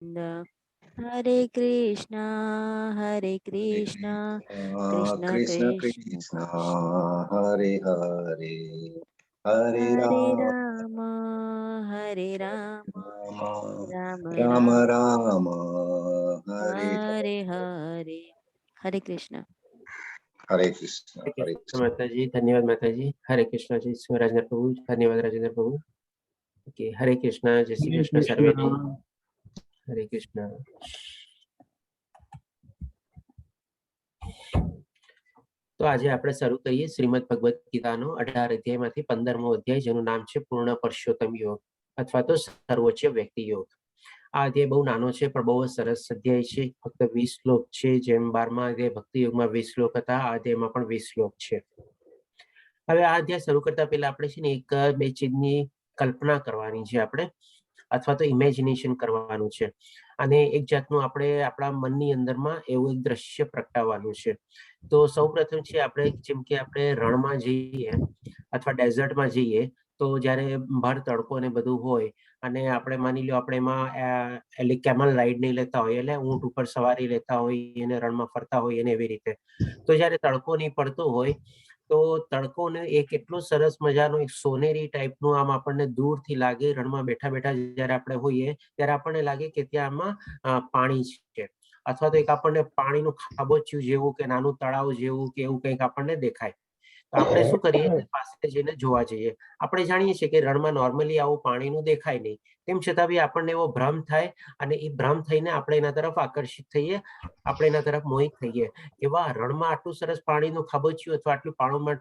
हरे कृष्णा कृष्णा कृष्ण कृष्ण कृष्ण कृष्ण हरे हरे हरे हरे राम राम हरे राम राम राम राम राम हरे हरे हरे। हरे कृष्ण। हरे कृष्ण हरे हरे कृष्ण माता जी, धन्यवाद माता जी। हरे कृष्ण जी, राजेंद्र प्रभु, धन्यवाद राजेंद्र प्रभु। ओके, हरे कृष्ण, जय श्री हरे कृष्ण कृष्ण। सर्वे जी। हरे कृष्ण। તો આજે આપણે શરૂ કરીએ શ્રીમદ ભગવદ ગીતાનો 18 અધ્યાયમાંથી 15મો અધ્યાય, જેનું નામ છે પૂર્ણ પુરુષોત્તમ યોગ અથવા તો સર્વોચ્ચ વ્યક્તિ યોગ. આ અધ્યાય બહુ નાનો છે પણ બહુ સરસ અધ્યાય છે. ફક્ત 20 શ્લોક છે. જેમ 12મા અધ્યાય ભક્તિ યોગમાં 20 શ્લોક હતા, આ અધ્યાયમાં પણ 20 શ્લોક છે. હવે આ અધ્યાય શરૂ કરતા પહેલા આપણે છે ને એક બે ચીજની કલ્પના કરવાની છે આપણે, અથવા તો ઇમેજિનેશન કરવાનું છે. અને એક જાતનું આપણે આપણા મનની અંદરમાં એવું એક દ્રશ્ય પ્રગટાવવાનું છે. તો સૌપ્રથમ છે આપણે જેમ કે આપણે રણમાં જઈએ અથવા ડેઝર્ટમાં જઈએ, તો જ્યારે બહાર તડકો ને બધું હોય અને આપણે માની લો આપણે એમાં કેમલ રાઈડ નહીં લેતા હોય, એટલે ઊંટ ઉપર સવારી લેતા હોય અને રણમાં ફરતા હોય અને એવી રીતે, તો જ્યારે તડકો નહીં પડતો હોય તો તડકોને એક એટલો સરસ મજાનો એક સોનેરી ટાઈપનું આમ આપણને દૂરથી લાગે. રણમાં બેઠા બેઠા જ્યારે આપણે હોઈએ ત્યારે આપણને લાગે કે ત્યાં આમાં પાણી છે, અથવા તો એક આપણને પાણીનું ખાબોચિયું જેવું કે નાનું તળાવ જેવું કે એવું કંઈક આપણને દેખાય. તો આપણે શું કરીએ, પાસે જઈને જોવા જઈએ. આપણે જાણીએ છીએ કે રણમાં નોર્મલી આવું પાણીનું દેખાય નહીં, તેમ છતાં બી આપણને એવો ભ્રમ થાય અને એ ભ્રમ થઈને આપણે એના તરફ આકર્ષિત થઈએ, આપણે એના તરફ મોહિત થઈએ કે વાહ, રણમાં આટલું સરસ પાણીનું ખાબોચિયું અથવા આટલું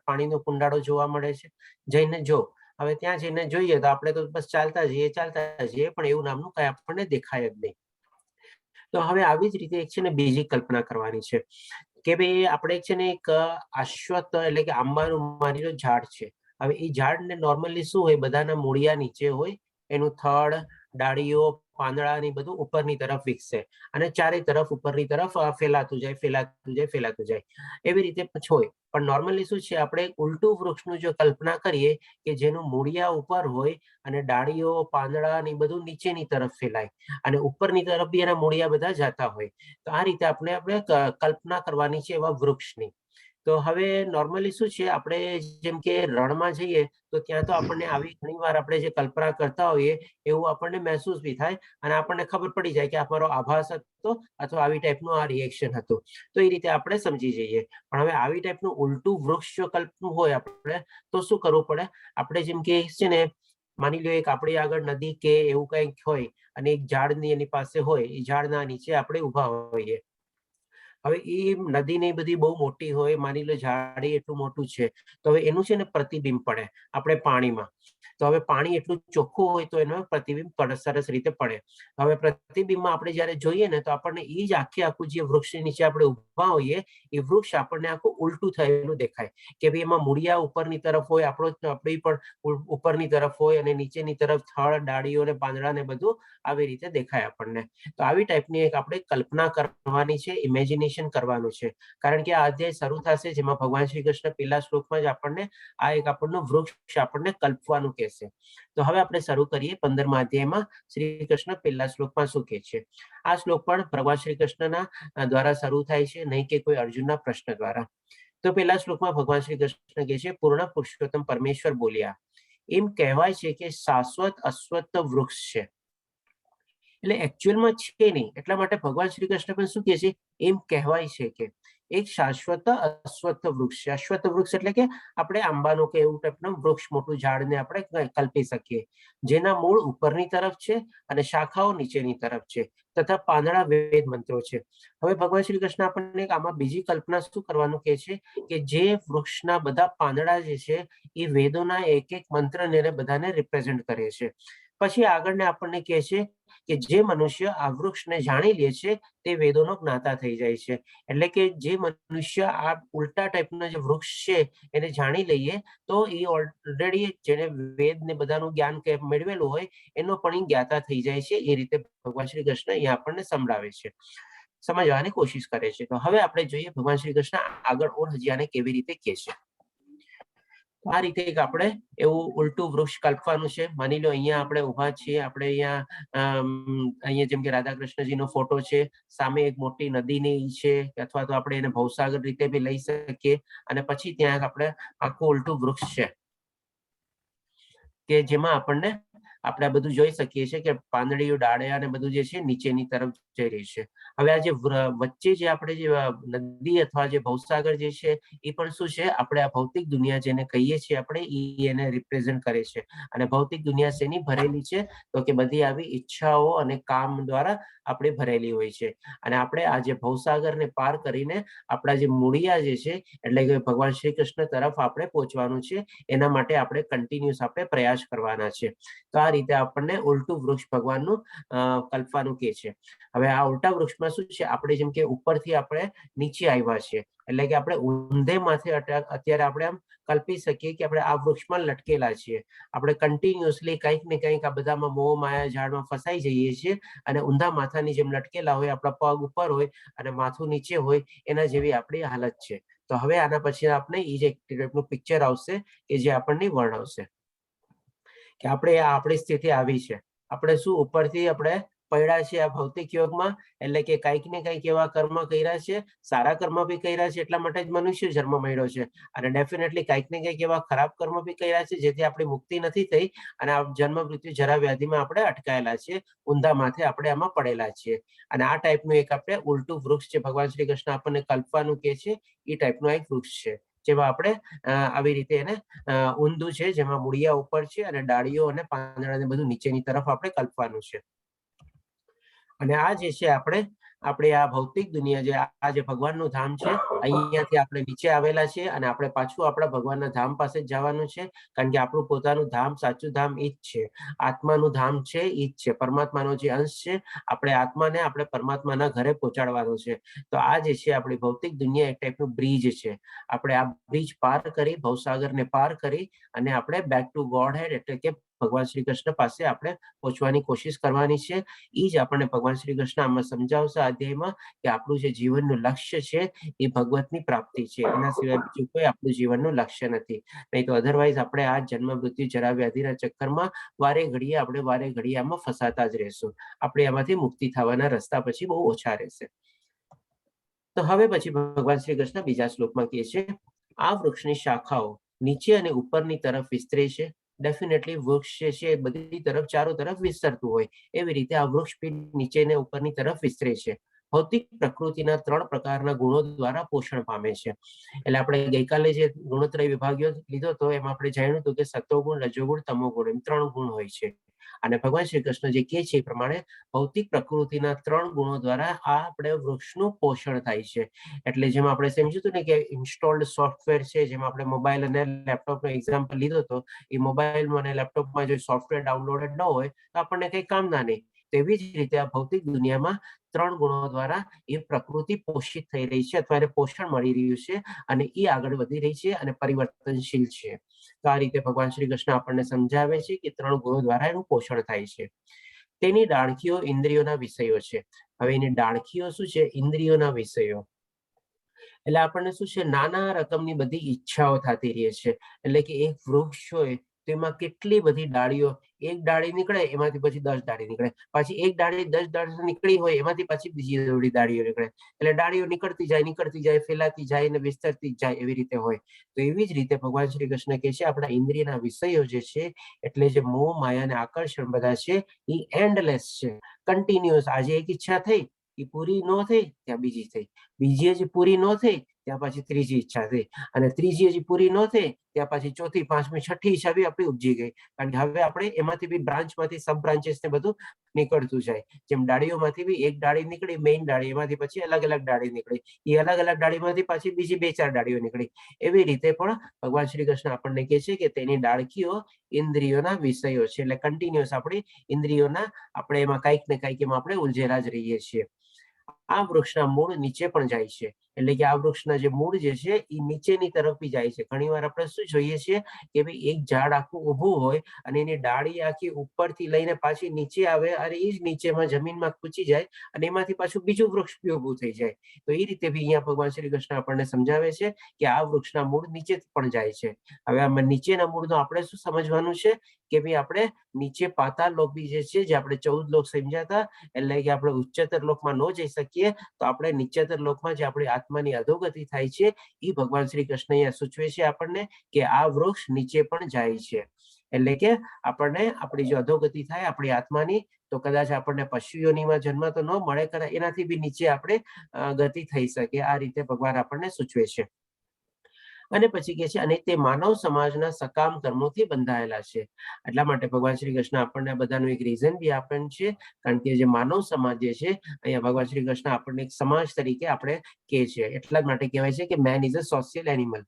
પાણીનો કુંડાળો જોવા મળે છે. જઈને જો. હવે ત્યાં જઈને જોઈએ તો આપણે તો બસ ચાલતા જઈએ પણ એવું નામનું કઈ આપણને દેખાય જ નહીં. તો હવે આવી જ રીતે એક છે ને બીજી કલ્પના કરવાની છે કે ભાઈ આપણે છે ને એક અશ્વત્થ એટલે કે આંબાનું માની લો ઝાડ છે. હવે એ ઝાડને નોર્મલી શું હોય, બધાના મૂળિયા નીચે હોય, એનું થડ, ડાળીઓ, પાંદડા ને બધું ઉપરની તરફ વિકસે અને ચારે તરફ ઉપરની તરફ ફેલાતું જાય. એવી રીતે હોય. પણ નોર્મલી શું છે, આપણે ઉલટું વૃક્ષનું જો કલ્પના કરીએ કે જેનું મૂળિયા ઉપર હોય અને ડાળીઓ, પાંદડા ને બધું નીચેની તરફ ફેલાય અને ઉપરની તરફ બી એના મૂળિયા બધા જતા હોય. તો આ રીતે આપણે કલ્પના કરવાની છે એવા વૃક્ષની. તો હવે નોર્મલી શું છે, આપણે જેમ કે રણમાં જઈએ તો ત્યાં તો આપણને આવી ઘણી વાર આપણે જે કલ્પના કરતા હોઈએ એવું આપણને મહેસૂસ બી થાય અને આપણને ખબર પડી જાય કે આ મારો આભાસ હતો અથવા આવી ટાઈપનું આ રિએક્શન હતું. તો એ રીતે આપણે સમજી જઈએ. પણ હવે આવી ટાઈપનું ઉલટું વૃક્ષ જો કલ્પનું હોય આપણે, તો શું કરવું પડે? આપણે જેમ કે છે ને માની લો એક આપણી આગળ નદી કે એવું કંઈક હોય અને એક ઝાડની એની પાસે હોય, એ ઝાડના નીચે આપણે ઊભા હોઈએ. હવે એ નદી ને બધી બહુ મોટી હોય, માની લો ઝાડ એટલું મોટું છે, તો હવે એનું છે ને પ્રતિબિંબ પડે આપણે પાણીમાં. તો હવે પાણી એટલું ચોખ્ખું હોય તો એનો પ્રતિબિંબ સરસ રીતે પડે. હવે પ્રતિબિંબમાં આપણે જયારે જોઈએ ને તો આપણને એ જ આખું જે વૃક્ષની નીચે આપણે ઉભા હોઈએ એ વૃક્ષ આપણને આખું ઉલટું થયેલું દેખાય કે ભાઈ એમાં મૂળિયા ઉપરની તરફ હોય, આપણી પણ ઉપરની તરફ હોય અને નીચેની તરફ થડ, ડાળીઓ ને પાંદડા ને બધું આવી રીતે દેખાય આપણને. તો આવી ટાઈપની એક આપણે કલ્પના કરવાની છે, ઇમેજિનેશન કરવાનું છે. કારણ કે આ અધ્યાય શરૂ થશે જેમાં ભગવાન શ્રી કૃષ્ણ પહેલા શ્લોકમાં જ આપણને આ એક આપણનું વૃક્ષ આપણને કલ્પવાનું કહેશે. તો હવે આપણે શરૂ કરીએ 15મા અધ્યાયમાં. શ્રી કૃષ્ણ પહેલા શ્લોકમાં શું કહે છે? આ શ્લોક પણ ભગવાન શ્રી કૃષ્ણના દ્વારા શરૂ થાય છે, નહીં કે કોઈ અર્જુનના પ્રશ્ન દ્વારા. તો પહેલા શ્લોકમાં ભગવાન શ્રી કૃષ્ણ કહે છે, પૂર્ણ પુરુષોત્તમ પરમેશ્વર બોલ્યા, એમ કહેવાય છે કે શાશ્વત અશ્વત્થ વૃક્ષ છે. એટલે એકચ્યુઅલમાં છે નહીં. એટલા માટે ભગવાન શ્રી કૃષ્ણ પણ શું કહે છે, એમ કહેવાય છે કે એક શાશ્વત અશ્વત્થ વૃક્ષ છે. અશ્વત્થ વૃક્ષ એટલે કે આપણે આંબાનું કે એવું ટાઈપનું વૃક્ષ, મોટું ઝાડને આપણે કલ્પી શકીએ, જેના મૂળ ઉપરની તરફ છે અને શાખાઓ નીચેની તરફ છે તથા પાંદડા વેદ મંત્રો છે. હવે ભગવાન શ્રી કૃષ્ણ આપણને આમાં બીજી કલ્પના શું કરવાનું કહે છે કે જે વૃક્ષના બધા પાંદડા જે છે એ વેદોના એક એક મંત્રને બધાને રિપ્રેઝેન્ટ કરે છે. પછી આગળને આપણને કહે છે કે જે મનુષ્ય આ વૃક્ષને જાણી લે છે તે વેદોનો જ્ઞાતા થઈ જાય છે. એટલે કે જે મનુષ્ય આ ઉલટા ટાઈપના જે વૃક્ષ છે એને જાણી લઈએ તો એ ઓલરેડી જેને વેદ ને બધાનું જ્ઞાન મેળવેલું હોય એનો પણ એ જ્ઞાતા થઈ જાય છે. એ રીતે ભગવાન શ્રી કૃષ્ણ અહીંયા આપણને સંભળાવે છે, સમજવાની કોશિશ કરે છે. તો હવે આપણે જોઈએ ભગવાન શ્રી કૃષ્ણ આગળ ઓર હજી આને કેવી રીતે કહે છે. આ રીતે એક આપણે એવું ઉલટું વૃક્ષ કલ્પવાનું છે. માની લો અહીંયા આપણે ઊભા છીએ, આપણે અહીંયા જેમ કે રાધા કૃષ્ણજીનો ફોટો છે, સામે એક મોટી નદીની છે, અથવા તો આપણે એને ભવસાગર રીતે બી લઈ શકીએ. અને પછી ત્યાં આપણે આખું ઉલટું વૃક્ષ છે કે જેમાં આપણે આ બધું જોઈ શકીએ છીએ કે પાંદડીઓ, ડાળિયા અને બધું જે છે નીચેની તરફ જઈ રહી છે. હવે આ જે વચ્ચે જે આપણે જે નદી અથવા જે ભવસાગર જે છે એ પણ શું છે, આપણે આ ભૌતિક દુનિયા જેને કહીએ છીએ આપણે એને રિપ્રેઝન્ટ કરે છે. અને ભૌતિક દુનિયા શેની ભરેલી છે? તો કે બધી આવી ઈચ્છાઓ અને કામ દ્વારા આપણે ભરેલી હોય છે. અને આપણે આ જે ભવસાગરને પાર કરીને આપણા જે મૂળિયા જે છે એટલે કે ભગવાન શ્રી કૃષ્ણ તરફ આપણે પહોંચવાનું છે. એના માટે આપણે કન્ટિન્યુઅસ આપણે પ્રયાસ કરવાના છે. તો આ રીતે આપણને ઉલટું વૃક્ષ ભગવાનનું કલ્પવાનું કે છે. હવે આ ઉલટા વૃક્ષમાં શું છે, આપણે જેમ કે ઉપરથી આપણે નીચે આવ્યા છીએ, એટલે કે આપણે ઊંધે માથે અત્યારે આપણે આમ કલ્પી શકીએ કે આપણે આ વૃક્ષમાં લટકેલા છીએ. આપણે કન્ટિન્યુઅસલી કંઈક ને કંઈક આ બધામાં મોહ માયા ઝાડમાં ફસાઈ જઈએ છીએ અને ઊંધા માથાની જેમ લટકેલા હોય, આપણા પગ ઉપર હોય અને માથું નીચે હોય, એના જેવી આપણી હાલત છે. તો હવે આના પછી આપણે એ જે ટાઈપનું પિક્ચર આવશે કે જે આપણને વર્ણવશે કે આપણે આપણી સ્થિતિ આવી છે. આપણે શું ઉપરથી આપણે પડ્યા છે આ ભૌતિક યોગમાં, એટલે કે કંઈક ને કંઈક એવા કર્મ કર્યા છે, સારા કર્મ બી કર્યા છે, એટલા માટે જ મનુષ્ય જન્મ મળ્યો છે. અને ડેફિનેટલી કંઈક ને કંઈક એવા ખરાબ કર્મ બી કર્યા છે જેથી આપણી મુક્તિ નથી થઈ અને આ જન્મ મૃત્યુ જરા વ્યાધિમાં આપણે અટકાયેલા છીએ, ઊંધા માથે આપણે આમાં પડેલા છીએ. અને આ ટાઈપનું એક આપણે ઉલટું વૃક્ષ છે ભગવાન શ્રી કૃષ્ણ આપણને કલ્પવાનું કે છે, એ ટાઈપનું એક વૃક્ષ છે જેમાં આપણે આવી રીતે એને ઊંધું છે, જેમાં મૂળિયા ઉપર છે અને ડાળીઓ અને પાંદડાને બધું નીચેની તરફ આપણે કલ્પવાનું છે. અને આ જે છે આપણે આ ભૌતિક દુનિયા જે આ જે ભગવાનનું ધામ છે, અહીંયાથી આપણે નીચે આવેલા છીએ અને આપણે પાછું આપણા ભગવાનના ધામ પાસે જ જવાનું છે. કારણ કે આપણું પોતાનું ધામ, સાચું ધામ ઈ જ છે, આત્માનું ધામ છે ઈ જ છે, પરમાત્માનો જે અંશ છે. આપણે આત્માને આપણે પરમાત્માના ઘરે પહોંચાડવાનું છે. તો આ જે છે આપણી ભૌતિક દુનિયા એક ટાઈપનું બ્રિજ છે. આપણે આ બ્રિજ પાર કરી, ભવસાગરને પાર કરી અને આપણે બેક ટુ ગોડ હેડ એટલે કે ભગવાન શ્રી કૃષ્ણ પાસે આપણે પહોંચવાની કોશિશ કરવાની છે. એ જ આપણને ભગવાન શ્રી કૃષ્ણ આમાં સમજાવશે આ અધ્યાયમાં કે આપણું જે જીવનનું લક્ષ્ય છે એ ભગવતની પ્રાપ્તિ છે. એના સિવાય બીજું કોઈ આપણું જીવનનું લક્ષ્ય નથી. નહીં તો અધરવાઇઝ આપણે આ જન્મ મૃત્યુ જરા વ્યાધિના ચક્કરમાં વારે ઘડીએ આમાં ફસાતા જ રહેશું. આપણે આમાંથી મુક્તિ થવાના રસ્તા પછી બહુ ઓછા રહેશે. તો હવે પછી ભગવાન શ્રી કૃષ્ણ બીજા શ્લોકમાં કહે છે, આ વૃક્ષની શાખાઓ નીચે અને ઉપરની તરફ વિસ્તરે છે. ડેફિનેટલી વૃક્ષ જે છે બધી તરફ ચારો તરફ વિસ્તરતું હોય એવી રીતે આ વૃક્ષ નીચે ને ઉપરની તરફ વિસ્તરે છે. ભૌતિક પ્રકૃતિના 3 પ્રકારના ગુણો દ્વારા પોષણ પામે છે. એટલે આપણે ગઈકાલે જે ગુણોત્તર વિભાગ્યો લીધો હતો એમાં આપણે જાણ્યું હતું કે સત્વગુણ, રજોગુણ, તમોગુણ એમ 3 ગુણ હોય છે. અને ભગવાન શ્રી કૃષ્ણ જે કહે છે એ પ્રમાણે ભૌતિક પ્રકૃતિના 3 ગુણો દ્વારા આ આપણે વૃક્ષનું પોષણ થાય છે. એટલે જેમ આપણે સમજ્યું હતું ને કે ઇન્સ્ટોલ્ડ સોફ્ટવેર છે, જેમ આપણે મોબાઈલ અને લેપટોપનો એક્ઝામ્પલ લીધો હતો, એ મોબાઈલમાં અને લેપટોપમાં જો સોફ્ટવેર ડાઉનલોડેડ ન હોય તો આપણને કંઈ કામના નહીં. તેવી જ રીતે આ ભૌતિક દુનિયામાં 3 ગુણો દ્વારા એ પ્રકૃતિ પોષિત થઈ રહી છે અથવા એને પોષણ મળી રહ્યું છે અને એ આગળ વધી રહી છે અને પરિવર્તનશીલ છે. તો આ રીતે ભગવાન શ્રી કૃષ્ણ આપણને સમજાવે છે કે 3 ગુણો દ્વારા એનું પોષણ થાય છે. તેની ડાળખીઓ ઇન્દ્રિયોના વિષયો છે. હવે એની ડાળખીઓ શું છે? ઇન્દ્રિયોના વિષયો. એટલે આપણને શું છે, નાના રકમની બધી ઈચ્છાઓ થતી રહે છે. એટલે કે એક વૃક્ષ હોય તેમાં કેટલી બધી ડાળીઓ, એક ડાળી નીકળે એમાંથી પછી 10 ડાળી નીકળે, પાછી એક ડાળી 10 ડાળી નીકળી હોય એમાંથી પાછી બીજી થોડી ડાળીઓ નીકળે. એટલે ડાળીઓ નીકળતી જાય, ફેલાતી જાય અને વિસ્તરતી જાય એવી રીતે હોય. તો એવી જ રીતે ભગવાન શ્રી કૃષ્ણ કહે છે આપણા ઇન્દ્રિયના વિષયો જે છે, એટલે જે મોહ માયા અને આકર્ષણ બધા છે એ એન્ડલેસ છે, કન્ટિન્યુઅસ. આજે એક ઈચ્છા થઈ, એ પૂરી ન થઈ ત્યાં બીજી થઈ, બીજી હજી પૂરી ન થઈ ત્યાં પછી ત્રીજી ઈચ્છા થઈ, અને ત્રીજી હજી પૂરી ન થઈ ત્યાં પછી ચોથી, પાંચમી, છઠ્ઠી ઈચ્છા બી આપણી ઉપજી ગઈ. કારણ કે હવે આપણે એમાંથી બી બ્રાન્ચમાંથી સબ બ્રાન્ચેસ ને બધું નીકળતું જાય. જેમ ડાળીઓમાંથી બી એક ડાળી નીકળી, મેઇન ડાળી, એમાંથી પછી અલગ અલગ ડાળી નીકળી, એ અલગ અલગ ડાળીમાંથી પાછી બીજી 2-4 ડાળીઓ નીકળી. એવી રીતે પણ ભગવાન શ્રી કૃષ્ણ આપણને કહે છે કે તેની ડાળખીઓ ઇન્દ્રિયોના વિષયો છે. એટલે કન્ટિન્યુઅસ આપણી ઇન્દ્રિયોના આપણે એમાં કંઈક ને કંઈક એમાં આપણે ઉલઝેલા જ રહીએ છીએ. આ વૃક્ષના મૂળ નીચે પણ જાય છે, એટલે કે આ વૃક્ષના જે મૂળ જે છે એ નીચેની તરફ બી જાય છે. ઘણીવાર આપણે શું જોઈએ છીએ કે ભાઈ એક ઝાડ આખું ઊભું હોય અને એની ડાળી આખી ઉપરથી લઈને પાછી નીચે આવે અને એ જ નીચેમાં જમીનમાં કૂચી જાય અને એમાંથી પાછું બીજું વૃક્ષ બી ઊભું થઈ જાય. તો એ રીતે બી અહીંયા ભગવાન શ્રી કૃષ્ણ આપણને સમજાવે છે કે આ વૃક્ષના મૂળ નીચે પણ જાય છે. હવે આમાં નીચેના મૂળનો આપણે શું સમજવાનું છે કે ભાઈ આપણે નીચે પાતાળ લોક બી જે છે, જે આપણે 14 લોક સમજ્યા હતા, એટલે કે આપણે ઉચ્ચતર લોકમાં ન જઈ શકીએ તો આપણે નીચેતર લોકમાં જે આપણી આત્માની અધોગતિ થાય છે એ ભગવાન શ્રી કૃષ્ણ અહીંયા સૂચવે છે આપણને કે આ વૃક્ષ નીચે પણ જાય છે. એટલે કે આપણને આપણી જો અધોગતિ થાય આપણી આત્માની, તો કદાચ આપણને પશુઓનીમાં જન્મ તો ન મળે, કદાચ એનાથી બી નીચે આપણે ગતિ થઈ શકે. આ રીતે ભગવાન આપણને સૂચવે છે. અને પછી કહે છે અને તે માનવ સમાજના સકામ કર્મોથી બંધાયેલા છે. એટલા માટે ભગવાન શ્રી કૃષ્ણ આપણને બધાનું એક રીઝન બી આપેલ છે, કારણ કે જે માનવ સમાજ જે છે અહીંયા ભગવાન શ્રી કૃષ્ણ આપણને એક સમાજ તરીકે આપણે કહે છે. એટલા માટે કહેવાય છે કે main is a social animal.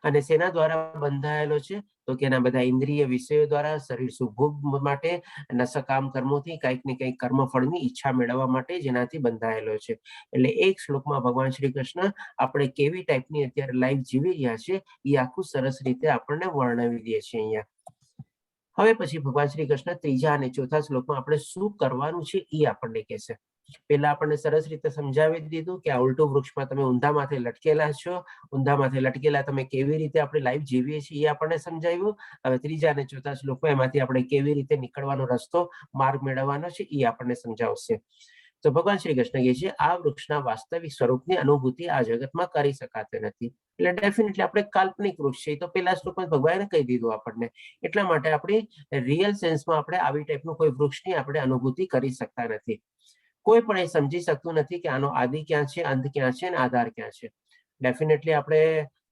અને શેના દ્વારા બંધાયેલો છે તો કે એના બધા ઇન્દ્રિય વિષયો દ્વારા, શરીર સુભોગ માટે અને સકામ કર્મોથી કંઈક ને કંઈક કર્મફળની ઈચ્છા મેળવવા માટે જેનાથી બંધાયેલો છે. એટલે એક શ્લોકમાં ભગવાન શ્રી કૃષ્ણ આપણે કેવી ટાઈપની અત્યારે લાઈફ જીવી રહ્યા છે એ આખું સરસ રીતે આપણને વર્ણવી દે છે અહીંયા. હવે પછી ભગવાન શ્રી કૃષ્ણ ત્રીજા અને ચોથા શ્લોકમાં આપણે શું કરવાનું છે એ આપણને કહેશે. પેલા આપણને સરસ રીતે સમજાવી દીધું કે આ ઉલટું વૃક્ષમાં તમે ઊંધા માથે લટકેલા છો, ઊંધા માથે લટકેલા તમે કેવી રીતે આપણી લાઈફ જીવીએ છીએ એ આપણને સમજાવ્યું. હવે ત્રીજા અને ચોથા શ્લોકમાં એમાંથી આપણે કેવી રીતે નીકળવાનો રસ્તો, માર્ગ મેળવવાનો છે એ આપણને સમજાવશે. તો ભગવાન શ્રી કૃષ્ણ કહે છે આ વૃક્ષના વાસ્તવિક સ્વરૂપની અનુભૂતિ આ જગતમાં કરી શકાતી નથી. એટલે ડેફિનેટલી આપણે કાલ્પનિક વૃક્ષ છે, તો પેલા શ્લોકમાં ભગવાને કહી દીધું આપણને. એટલા માટે આપણી રિયલ સેન્સમાં આપણે આવી ટાઈપનું કોઈ વૃક્ષની આપણે અનુભૂતિ કરી શકતા નથી. કોઈ પણ એ સમજી શકતું નથી કે આનો આદિ ક્યાં છે, અંત ક્યાં છે અને આધાર ક્યાં છે. ડેફિનેટલી આપણે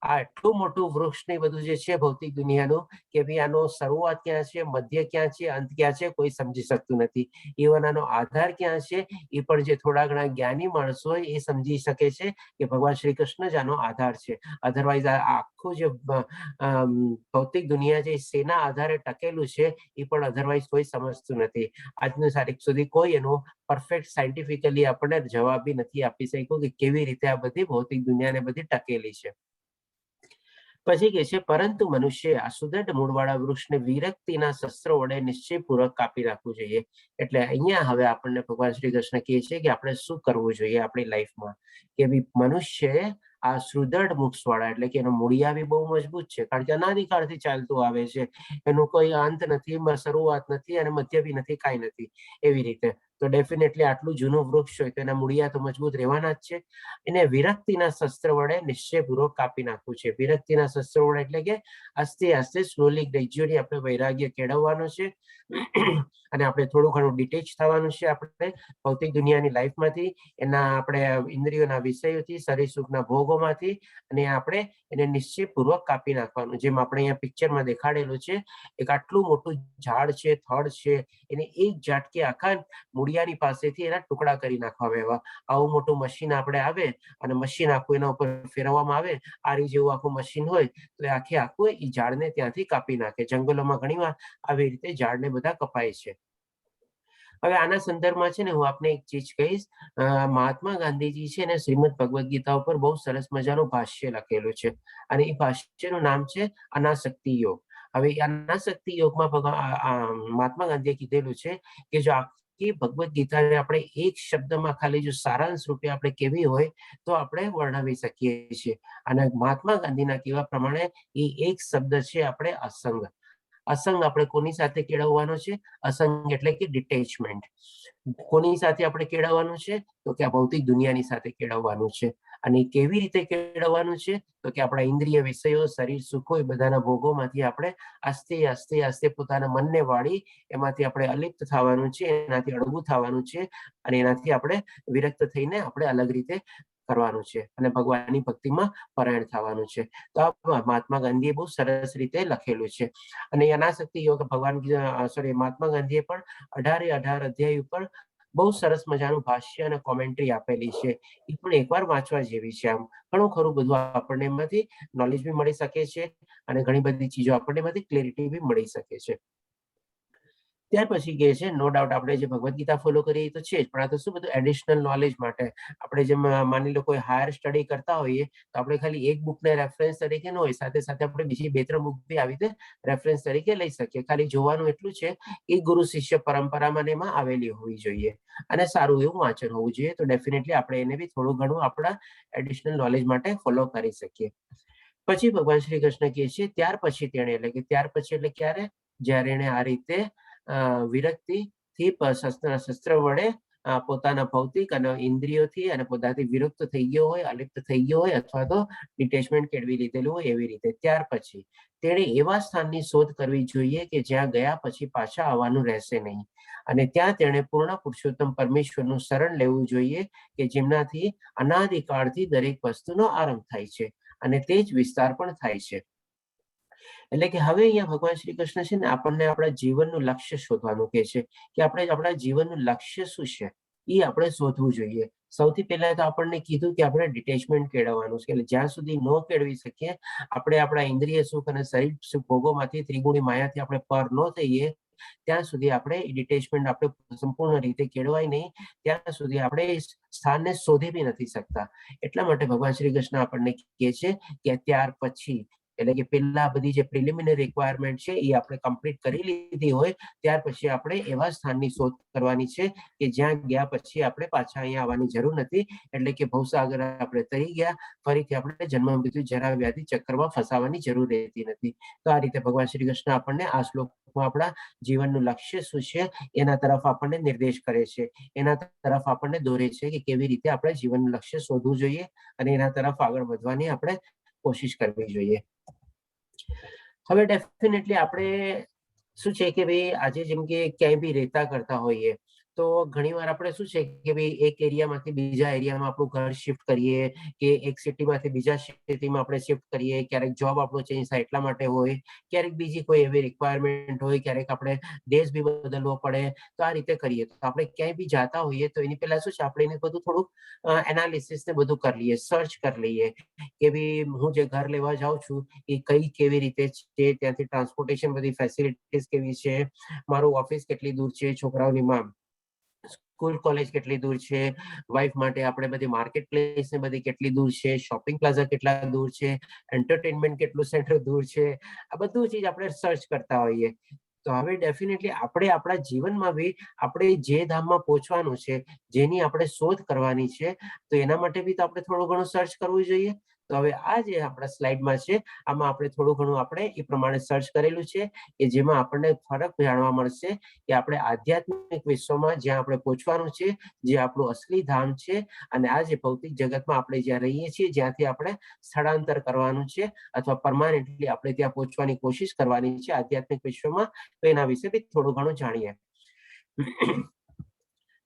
આ એટલું મોટું વૃક્ષ ને બધું જે છે ભૌતિક દુનિયાનું, કે ભાઈ આનો શરૂઆત ક્યાં છે, મધ્ય ક્યાં છે, અંત ક્યાં છે, કોઈ સમજી શકતું નથી. ઇવન આનો આધાર ક્યાં છે એ પણ જે થોડા ઘણા જ્ઞાની માણસો હોય એ સમજી શકે છે કે ભગવાન શ્રી કૃષ્ણ જ આનો આધાર છે. અધરવાઇઝ આ આખું જે ભૌતિક દુનિયા જે શેના આધારે ટકેલું છે એ પણ અધરવાઇઝ કોઈ સમજતું નથી. આજની તારીખ સુધી કોઈ એનો પરફેક્ટ સાયન્ટિફિકલી આપણને જવાબ બી નથી આપી શક્યું કે કેવી રીતે આ બધી ભૌતિક દુનિયાને બધી ટકેલી છે. પછી કે છે પરંતુ મનુષ્ય આ સુદૃઢ મૂળવાળા વૃક્ષને વિરક્તિના શસ્ત્રો વડે નિશ્ચયપૂર્વક કાપી નાખવું જોઈએ. એટલે અહીંયા હવે આપણને ભગવાન શ્રી કૃષ્ણ કહે છે કે આપણે શું કરવું જોઈએ આપણી લાઈફમાં, કે મનુષ્ય આ સુદૃઢ વૃક્ષવાળા, એટલે કે એનો મૂળિયા બી બહુ મજબૂત છે, કારણ કે અનાદિકાળથી ચાલતું આવે છે, એનું કોઈ અંત નથી, શરૂઆત નથી અને મધ્ય બી નથી, કાંઈ નથી. એવી રીતે તો ડેફિનેટલી આટલું જૂનું વૃક્ષ હોય તો એના મૂળિયા તો મજબૂત રહેવાના જ છે. એને વિરક્તિના શસ્ત્ર વડે નિશ્ચયપૂર્વક કાપી નાખવું છે. વિરક્તિના શસ્ત્ર વડે એટલે કે આસ્તે આસ્તે સ્લોલી ગ્રેજ્યુઅલી આપણે વૈરાગ્ય કેળવવાનું છે અને આપણે થોડું ઘણું ડિટેચ થવાનું છે આપણે ભૌતિક દુનિયાની લાઈફમાંથી, એના આપણે ઇન્દ્રિયોના વિષયોથી, શરીર સુખના ભોગોમાંથી, અને આપણે એને નિશ્ચયપૂર્વક કાપી નાખવાનું. જેમ આપણે અહીંયા પિક્ચરમાં દેખાડેલું છે, એક આટલું મોટું ઝાડ છે, થડ છે, એને એક ઝાટકે આખા મૂળિયાની પાસેથી એના ટુકડા કરી નાખવા એવા. આવું મોટું મશીન આપણે આવે અને મશીન આખું એના ઉપર ફેરવવામાં આવે, આરી જેવું આખું મશીન હોય તો આખે આખું એ ઝાડને ત્યાંથી કાપી નાખે. જંગલોમાં ઘણીવાર આવી રીતે ઝાડને બધા કપાય છે. હવે આના સંદર્ભમાં છે ને હું આપને એક ચીજ કહીશ. મહાત્મા ગાંધીજી છે ને શ્રીમદ ભગવદ્ ગીતા ઉપર બહુ સરસ મજાનું ભાષ્ય લખેલું છે, અને એ ભાષ્યનું નામ છે અનાસક્તિ યોગ. હવે અનાસક્તિ યોગમાં મહાત્મા ગાંધીએ કીધેલું છે કે જો આખી ભગવદ્ ગીતાને આપણે એક શબ્દમાં ખાલી જો સારાંશ રૂપે આપણે કેવી હોય તો આપણે વર્ણવી શકીએ છીએ. અને મહાત્મા ગાંધીના કહેવા પ્રમાણે એ એક શબ્દ છે આપણે અસંગ. અસંગ આપણે કોની સાથે કેળવવાનો છે? અસંગ એટલે કે ડિટેચમેન્ટ. કોની સાથે આપણે કેળવવાનું છે? તો કે આ ભૌતિક દુનિયાની સાથે કેળવવાનું છે. અને કેવી રીતે કેળવવાનું છે? તો કે આપણા ઇન્દ્રિય વિષયો, શરીર સુખો, એ બધાના ભોગોમાંથી આપણે આસ્તે આસ્તે આસ્તે પોતાના મનને વાળી એમાંથી આપણે અલિપ્ત થવાનું છે, એનાથી અળગું થવાનું છે, અને એનાથી આપણે વિરક્ત થઈને આપણે અલગ રીતે કરવાનું છે અને ભગવાનની ભક્તિમાં પરાયણ થવાનું છે. તો આ મહાત્મા ગાંધીએ બહુ સરસ રીતે લખેલું છે. અને અનાસક્તિ યોગ મહાત્મા ગાંધીએ પણ 18 અધ્યાય ઉપર બહુ સરસ મજાનું ભાષ્ય અને કોમેન્ટ્રી આપેલી છે. એ પણ એકવાર વાંચવા જેવી છે. આમ ઘણું ખરું બધું આપણને એમાંથી નોલેજ બી મળી શકે છે અને ઘણી બધી ચીજો આપણને એમાંથી ક્લેરિટી બી મળી શકે છે. ત્યાર પછી કહે છે નો ડાઉટ આપણે જે ભગવદ્ ગીતા ફોલો કરીએ તો છે જ, પણ આ તો શું બધું એડિશનલ નોલેજ માટે આપણે જેમ માની લો કોઈ હાયર સ્ટડી કરતા હોઈએ તો આપણે ખાલી એક બુકને રેફરન્સ તરીકે ન હોય, સાથે સાથે આપણે બીજી 2-3 બુક બી આવી રીતે રેફરન્સ તરીકે લઈ શકીએ. ખાલી જોવાનું એટલું છે કે ગુરુ શિષ્ય પરંપરામાં એમાં આવેલી હોવી જોઈએ અને સારું એવું વાંચન હોવું જોઈએ. તો ડેફિનેટલી આપણે એને બી થોડું ઘણું આપણા એડિશનલ નોલેજ માટે ફોલો કરી શકીએ. પછી ભગવાન શ્રી કૃષ્ણ કહે છે ત્યાર પછી તેણે, એટલે કે ત્યાર પછી એટલે ક્યારે, જ્યારે એને આ રીતે વિરક્તિથી શસ્ત્ર વડે પોતાના ભૌતિક અને ઇન્દ્રિયોથી અને પોતાથી વિરુક્ત થઈ ગયો હોય, અલિપ્ત થઈ ગયો હોય અથવા તો ડિટેચમેન્ટ કેળવી લીધેલું હોય એવી રીતે, ત્યાર પછી તેણે એવા સ્થાનની શોધ કરવી જોઈએ કે જ્યાં ગયા પછી પાછા આવવાનું રહેશે નહીં. અને ત્યાં તેણે પૂર્ણ પુરુષોત્તમ પરમેશ્વરનું શરણ લેવું જોઈએ કે જેમનાથી અનાદિકાળથી દરેક વસ્તુનો આરંભ થાય છે અને તે જ વિસ્તાર પણ થાય છે. એટલે કે હવે અહીંયા ભગવાન શ્રી કૃષ્ણ છે ને આપણને આપણા જીવનનું લક્ષ્ય શોધવાનું કહે છે કે આપણે આપણા જીવનનું લક્ષ્ય શું છે એ આપણે શોધવું જોઈએ. સૌથી પહેલા તો આપણને કીધું કે આપણે ડિટેચમેન્ટ કેળવવાનું છે, એટલે જ્યાં સુધી ન કેળવી શકીએ, આપણે આપણા ઇન્દ્રિય સુખ અને શરીર સુખ ભોગોમાંથી ત્રિગુણી માયાથી આપણે પર ન થઈએ ત્યાં સુધી આપણે ડિટેચમેન્ટ આપણે સંપૂર્ણ રીતે કેળવાય નહીં, ત્યાં સુધી આપણે સ્થાનને શોધી બી નથી શકતા. એટલા માટે ભગવાન શ્રી કૃષ્ણ આપણને કહે છે કે ત્યાર પછી, એટલે કે પેલા બધી જે પ્રિલિમિનરી રિક્વાયરમેન્ટ છે એ આપણે કમ્પ્લીટ કરી લીધી હોય ત્યાર પછી આપણે એવા સ્થાનની શોધ કરવાની છે કે જ્યાં ગયા પછી આપણે પાછા અહીંયા આવવાની જરૂર નથી, એટલે કે ભવસાગર આપણે તરી ગયા, ફરીથી આપણે જન્મ મૃત્યુ જરા વ્યાધિ ચક્રમાં ફસાવાની જરૂર રહેતી નથી. તો આ રીતે ભગવાન શ્રી કૃષ્ણ આપણને આ શ્લોકમાં આપણા જીવનનું લક્ષ્ય શું છે એના તરફ આપણને નિર્દેશ કરે છે, એના તરફ આપણને દોરે છે કે કેવી રીતે આપણે જીવનનું લક્ષ્ય શોધવું જોઈએ અને એના તરફ આગળ વધવાની આપણે કોશિશ કરવી જોઈએ. હવે ડેફિનેટલી આપણે શું છે કે ભાઈ આજે જેમ કે ક્યાંય બી રહેતા કરતા હોઈએ તો ઘણીવાર આપણે શું છે કે ભાઈ એક એરિયામાંથી બીજા એરિયામાં આપણું ઘર શિફ્ટ કરીએ કે એક સિટીમાંથી બીજા સિટીમાં આપણે શિફ્ટ કરીએ, ક્યારેક જોબ આપણો ચેન્જ થાય એટલા માટે હોય, ક્યારેક બીજી કોઈ એવી રિક્વાયરમેન્ટ હોય, ક્યારેક આપણે દેશ બી બદલવો પડે. તો આ રીતે કરીએ તો આપણે ક્યાંય બી જાતા હોઈએ તો એની પહેલા શું છે આપણે એને બધું થોડુંક એનાલિસિસ ને બધું કરી લઈએ, સર્ચ કરી લઈએ કે ભાઈ હું જે ઘર લેવા જાઉં છું એ કેવી રીતે છે, ત્યાંથી ટ્રાન્સપોર્ટેશન બધી ફેસિલિટીઝ કેવી છે, મારું ઓફિસ કેટલી દૂર છે, છોકરાઓની સ્કૂલ કોલેજ કેટલી દૂર છે, વાઇફ માટે આપણે બધી માર્કેટ પ્લેસ ને બધી કેટલી દૂર છે, શોપિંગ પ્લાઝા કેટલા દૂર છે, એન્ટરટેનમેન્ટ કેટલું સેન્ટર દૂર છે, આ બધું ચીજ આપણે સર્ચ કરતા હોઈએ. તો હવે ડેફિનેટલી આપણે આપણા જીવનમાં બી આપણે જે ધામમાં પહોંચવાનું છે, જેની આપણે શોધ કરવાની છે, તો એના માટે બી તો આપણે થોડું ઘણું સર્ચ કરવું જોઈએ. તો હવે આ જે આપણા સ્લાઇડમાં છે આમાં આપણે થોડું ઘણું આપણે એ પ્રમાણે સર્ચ કરેલું છે કે જેમાં આપણને ફરક જાણવા મળશે કે આપણે આધ્યાત્મિક વિશ્વમાં જ્યાં આપણે પહોંચવાનું છે, જે આપણું અસલી ધામ છે, અને આ જે ભૌતિક જગતમાં આપણે જ્યાં રહીએ છીએ જ્યાંથી આપણે સ્થળાંતર કરવાનું છે અથવા પરમાનન્ટલી આપણે ત્યાં પહોંચવાની કોશિશ કરવાની છે આધ્યાત્મિક વિશ્વમાં, તો એના વિશે બી થોડું ઘણું જાણીએ.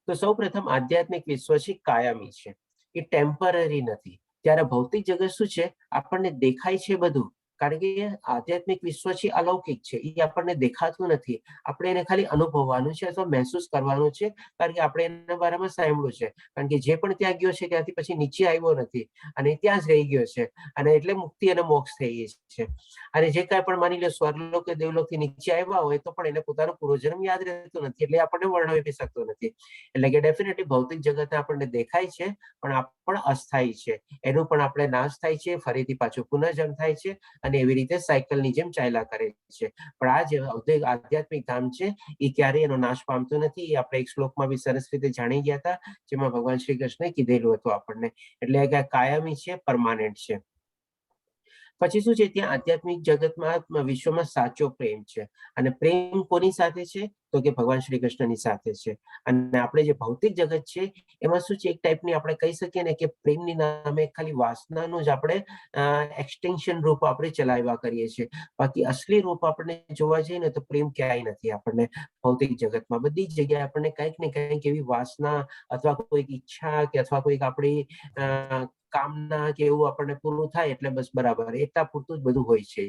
તો સૌ પ્રથમ આધ્યાત્મિક વિશ્વ છે કાયમી છે, એ ટેમ્પરરી નથી. ત્યારે ભૌતિક જગત શું છે આપણને દેખાય છે બધું, કારણ કે આધ્યાત્મિક વિશ્વ છે અલૌકિક છે, એ આપણને દેખાતું નથી, આપણે એને ખાલી અનુભવવાનું છે અથવા મહેસૂસ કરવાનું છે, કારણ કે આપણે એના બારેમાં સાંભળ્યું છે, કારણ કે જે પણ ત્યાં ગયો છે ત્યાંથી પછી નીચે આવ્યો નથી અને ત્યાં જ રહી ગયો છે, અને એટલે મુક્તિ અને મોક્ષ થઈ ગઈ છે. અને જે કાંઈ પણ માની લો સ્વર્ગલોક કે દેવલોકથી નીચે આવ્યા હોય તો પણ એને પોતાનો પૂર્વજન્મ યાદ રહેતો નથી, એટલે આપણને વર્ણવી શકતો નથી. એટલે કે ડેફિનેટલી ભૌતિક જગત આપણને દેખાય છે પણ આ પણ અસ્થાયી છે, એનું પણ આપણે નાશ થાય છે, ફરીથી પાછું પુનર્જન્મ થાય છે અને એવી રીતે સાયકલની જેમ ચાલ્યા કરે છે. પણ આ જે આધ્યાત્મિક ધામ છે એ ક્યારેય એનો નાશ પામતો નથી, એ આપણે એક શ્લોકમાં બી સરસ રીતે જાણી ગયા હતા જેમાં ભગવાન શ્રી કૃષ્ણે કીધેલું હતું આપણને. એટલે કે કાયમી છે, પરમાનન્ટ છે. પછી શું છે ત્યાં આધ્યાત્મિક જગતમાં વિશ્વમાં સાચો પ્રેમ છે, અને પ્રેમ કોની સાથે છે તો કે ભગવાન શ્રી કૃષ્ણની સાથે છે. અને આપણે જે ભૌતિક જગત છે એમાં શું છે એક ટાઈપની આપણે કહી શકીએ ને કે પ્રેમની નામે ખાલી વાસનાનું જ આપણે એક્સટેન્શન રૂપ આપણે ચલાવ્યા કરીએ છીએ, બાકી અસલી રૂપ આપણે જોવા જઈએ ને તો પ્રેમ ક્યાંય નથી. આપણને ભૌતિક જગતમાં બધી જ જગ્યાએ આપણને કંઈક ને કંઈક એવી વાસના અથવા કોઈક ઈચ્છા કે અથવા કોઈક આપણી કામના કે એવું આપણને પૂરું થાય એટલે બસ બરાબર એટલા પૂરતું જ બધું હોય છે.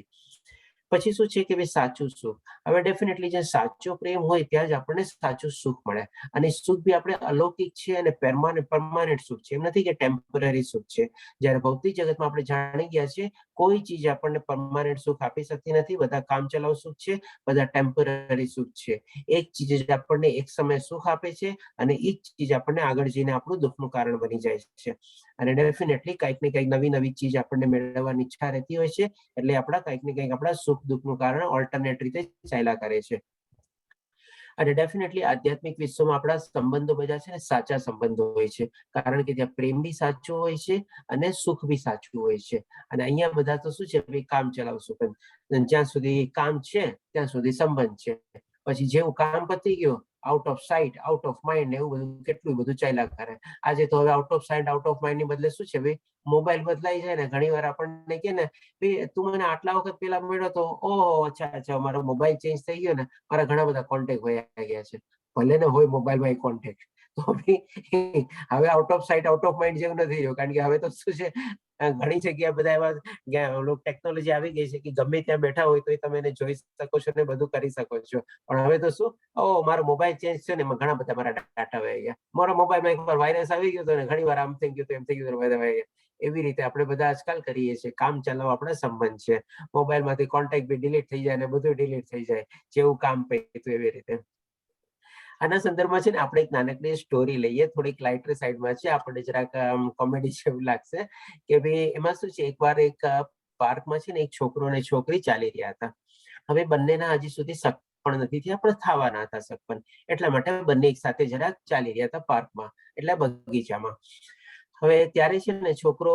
પછી શું છે કે ભાઈ સાચું સુખ. હવે ડેફિનેટલી જે સાચો પ્રેમ હોય ત્યાં જ આપણને સાચું સુખ મળે, અને સુખ બી આપણે અલૌકિક છે અને પરમાનન્ટ સુખ છે, એમ નથી કે ટેમ્પરરી સુખ છે. જ્યારે ભૌતિક જગતમાં આપણે જાણી ગયા છીએ કોઈ ચીજ આપણને પરમાનન્ટ સુખ આપી શકતી નથી, બધા કામચલાઉ સુખ છે, બધા ટેમ્પરરી સુખ છે. એક ચીજ જ આપણને એક સમય સુખ આપે છે અને એ જ ચીજ આપણને આગળ જઈને આપણું દુઃખનું કારણ બની જાય છે. અને ડેફિનેટલી કંઈક ને કંઈક નવી ચીજ આપણને મેળવવાની ઈચ્છા રહેતી હોય છે, એટલે આપણા કંઈક ને કંઈક આપણા સુખ દુઃખનું કારણ ઓલ્ટરનેટ રીતે ચાલ્યા કરે છે. અને ડેફિનેટલી આધ્યાત્મિક વિશ્વમાં આપણા સંબંધો બધા છે ને સાચા સંબંધો હોય છે, કારણ કે ત્યાં પ્રેમ બી સાચો હોય છે અને સુખ બી સાચું હોય છે. અને અહીંયા બધા તો શું છે ભાઈ કામ ચલાવશું, પણ જ્યાં સુધી કામ છે ત્યાં સુધી સંબંધ છે, પછી જેવું કામ પતી ગયું out of site out of mind એવું બધું કેટલું બધું ચાલ્યા કરે. આજે તો હવે out of site out of mind ની બદલે શું છે ભાઈ મોબાઈલ બદલાઈ જાય ને ઘણી વાર આપણને કે ને તું મને આટલા વખત પેલા મળ્યો તો ઓહો અચ્છા મારો મોબાઈલ ચેન્જ થઈ ગયો ને મારા ઘણા બધા કોન્ટેક્ટ વયા ગયા છે. ભલે ને હોય મોબાઈલમાં કોન્ટેક્ટ, તો હવે out of site out of mind જેવું નથી રહ્યું, કારણ કે હવે તો શું છે ઘણી જગ્યા બધા એવા ટેકનોલોજી આવી ગઈ છે કે ગમે ત્યાં બેઠા હોય તો તમે એને જોઈ શકો છો ને બધું કરી શકો છો. પણ હવે તો શું મારો મોબાઈલ ચેન્જ છે ને એમાં ઘણા બધા મારા ડાટા વહી ગયા, મારા મોબાઈલમાં એકવાર વાયરસ આવી ગયો હતો ને ઘણી વાર આમ થઈ ગયું એમ થઈ ગયું બધા વહી ગયા. એવી રીતે આપણે બધા આજકાલ કરીએ છીએ, કામ ચલાવવા આપણે સંબંધ છે, મોબાઈલમાંથી કોન્ટેક્ટ બી ડિલીટ થઈ જાય ને બધું ડિલીટ થઈ જાય જેવું કામ પૈતું એવી રીતે. આના સંદર્ભમાં છે ને આપણે એક નાનકડી સ્ટોરી લઈએ, થોડીક લાઇટર સાઈડમાં છે, આપણને જરાક કોમેડી જેવું લાગશે કે ભાઈ એમાં શું છે એકવાર એક પાર્કમાં છે ને એક છોકરો અને છોકરી ચાલી રહ્યા હતા. હવે બંનેના હજી સુધી સક પણ નથી થયા, પણ થવાના હતા સગપણ, એટલા માટે બંને એક સાથે જરાક ચાલી રહ્યા હતા પાર્કમાં એટલે બગીચામાં. હવે ત્યારે છે ને છોકરો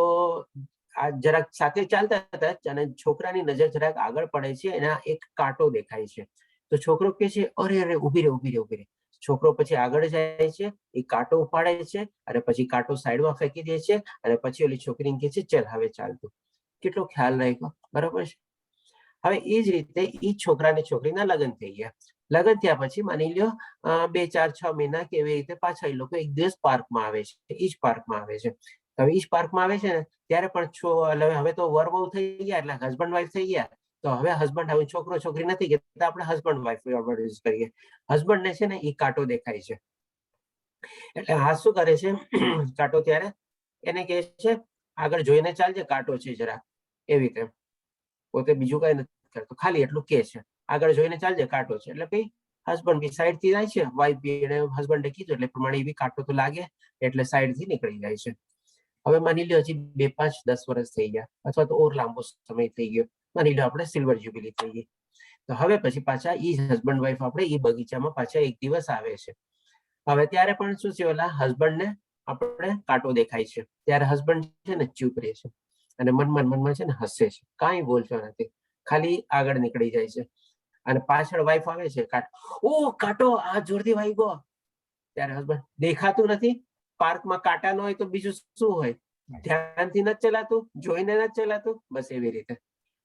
આ જરાક સાથે ચાલતા હતા અને છોકરાની નજર જરાક આગળ પડે છે, એના એક કાંટો દેખાય છે. તો છોકરો કે છે અરે ઉભી રે. છોકરો પછી આગળ જાય છે, એ કાંટો ઉપાડે છે અને પછી કાંટો સાઈડમાં ફેંકી દે છે અને પછી ઓલી છોકરીને કે છે ચલ હવે ચાલતું. કેટલો ખ્યાલ રાખ્યો, બરાબર છે. હવે એ જ રીતે એ છોકરા અને છોકરીના લગ્ન થઈ ગયા. લગ્ન થયા પછી માની લ્યો 2 4 6 મહિના કે એવી રીતે પાછા એ લોકો એક દિવસ પાર્કમાં આવે છે, ઈ જ પાર્કમાં આવે છે. હવે ઈ જ પાર્કમાં આવે છે ને ત્યારે પણ હવે તો વર વહુ થઈ ગયા એટલે હસબન્ડ વાઈફ થઈ ગયા. તો હવે હસબન્ડ હવે છોકરો છોકરી નથી કે આપણે હસબન્ડ વાઈફ યુઝ કરીએ. હસબન્ડ ને છે ને એ કાંટો દેખાય છે, એટલે આ શું કરે છે કાંટો ત્યારે એને કહે છે આગળ જોઈને ચાલજે કાંટો છે જરા, એવી રીતે પોતે બીજું કઈ નથી કરતો, ખાલી એટલું કે છે આગળ જોઈને ચાલજે કાંટો છે. એટલે ભાઈ હસબન્ડ બી સાઈડ થી જાય છે, વાઈફ બી એને હસબન્ડે કીધું એટલે પ્રમાણે એ બી કાંટો તો લાગે એટલે સાઈડ થી નીકળી જાય છે. હવે માની લો હજી 2 5 10 વર્ષ થઈ ગયા અથવા તો ઓર લાંબો સમય થઈ ગયો, માની લો આપણે સિલ્વર જ્યુબિલી થઈ ગઈ. તો હવે પછી પાછા ઈ હસબન્ડ વાઈફ આપણે ઈ બગીચામાં પાછા એક દિવસ આવે છે. હવે ત્યારે પણ શું છે ઓલા હસબન્ડ ને આપણે કાંટો દેખાય છે, ત્યારે હસબન્ડ છે ને ચૂપ રહે છે અને મનમાં છે ને હસે છે, કાંઈ બોલતો નથી, ખાલી આગળ નીકળી જાય છે. અને પાછળ વાઈફ આવે છે, કાંટો આ જોરથી વાગ્યો. ત્યારે હસબન્ડ દેખાતું નથી, પાર્કમાં કાંટા ન હોય તો બીજું શું હોય, ધ્યાનથી નથી ચલાતું, જોઈને નથી ચલાતું, બસ એવી રીતે.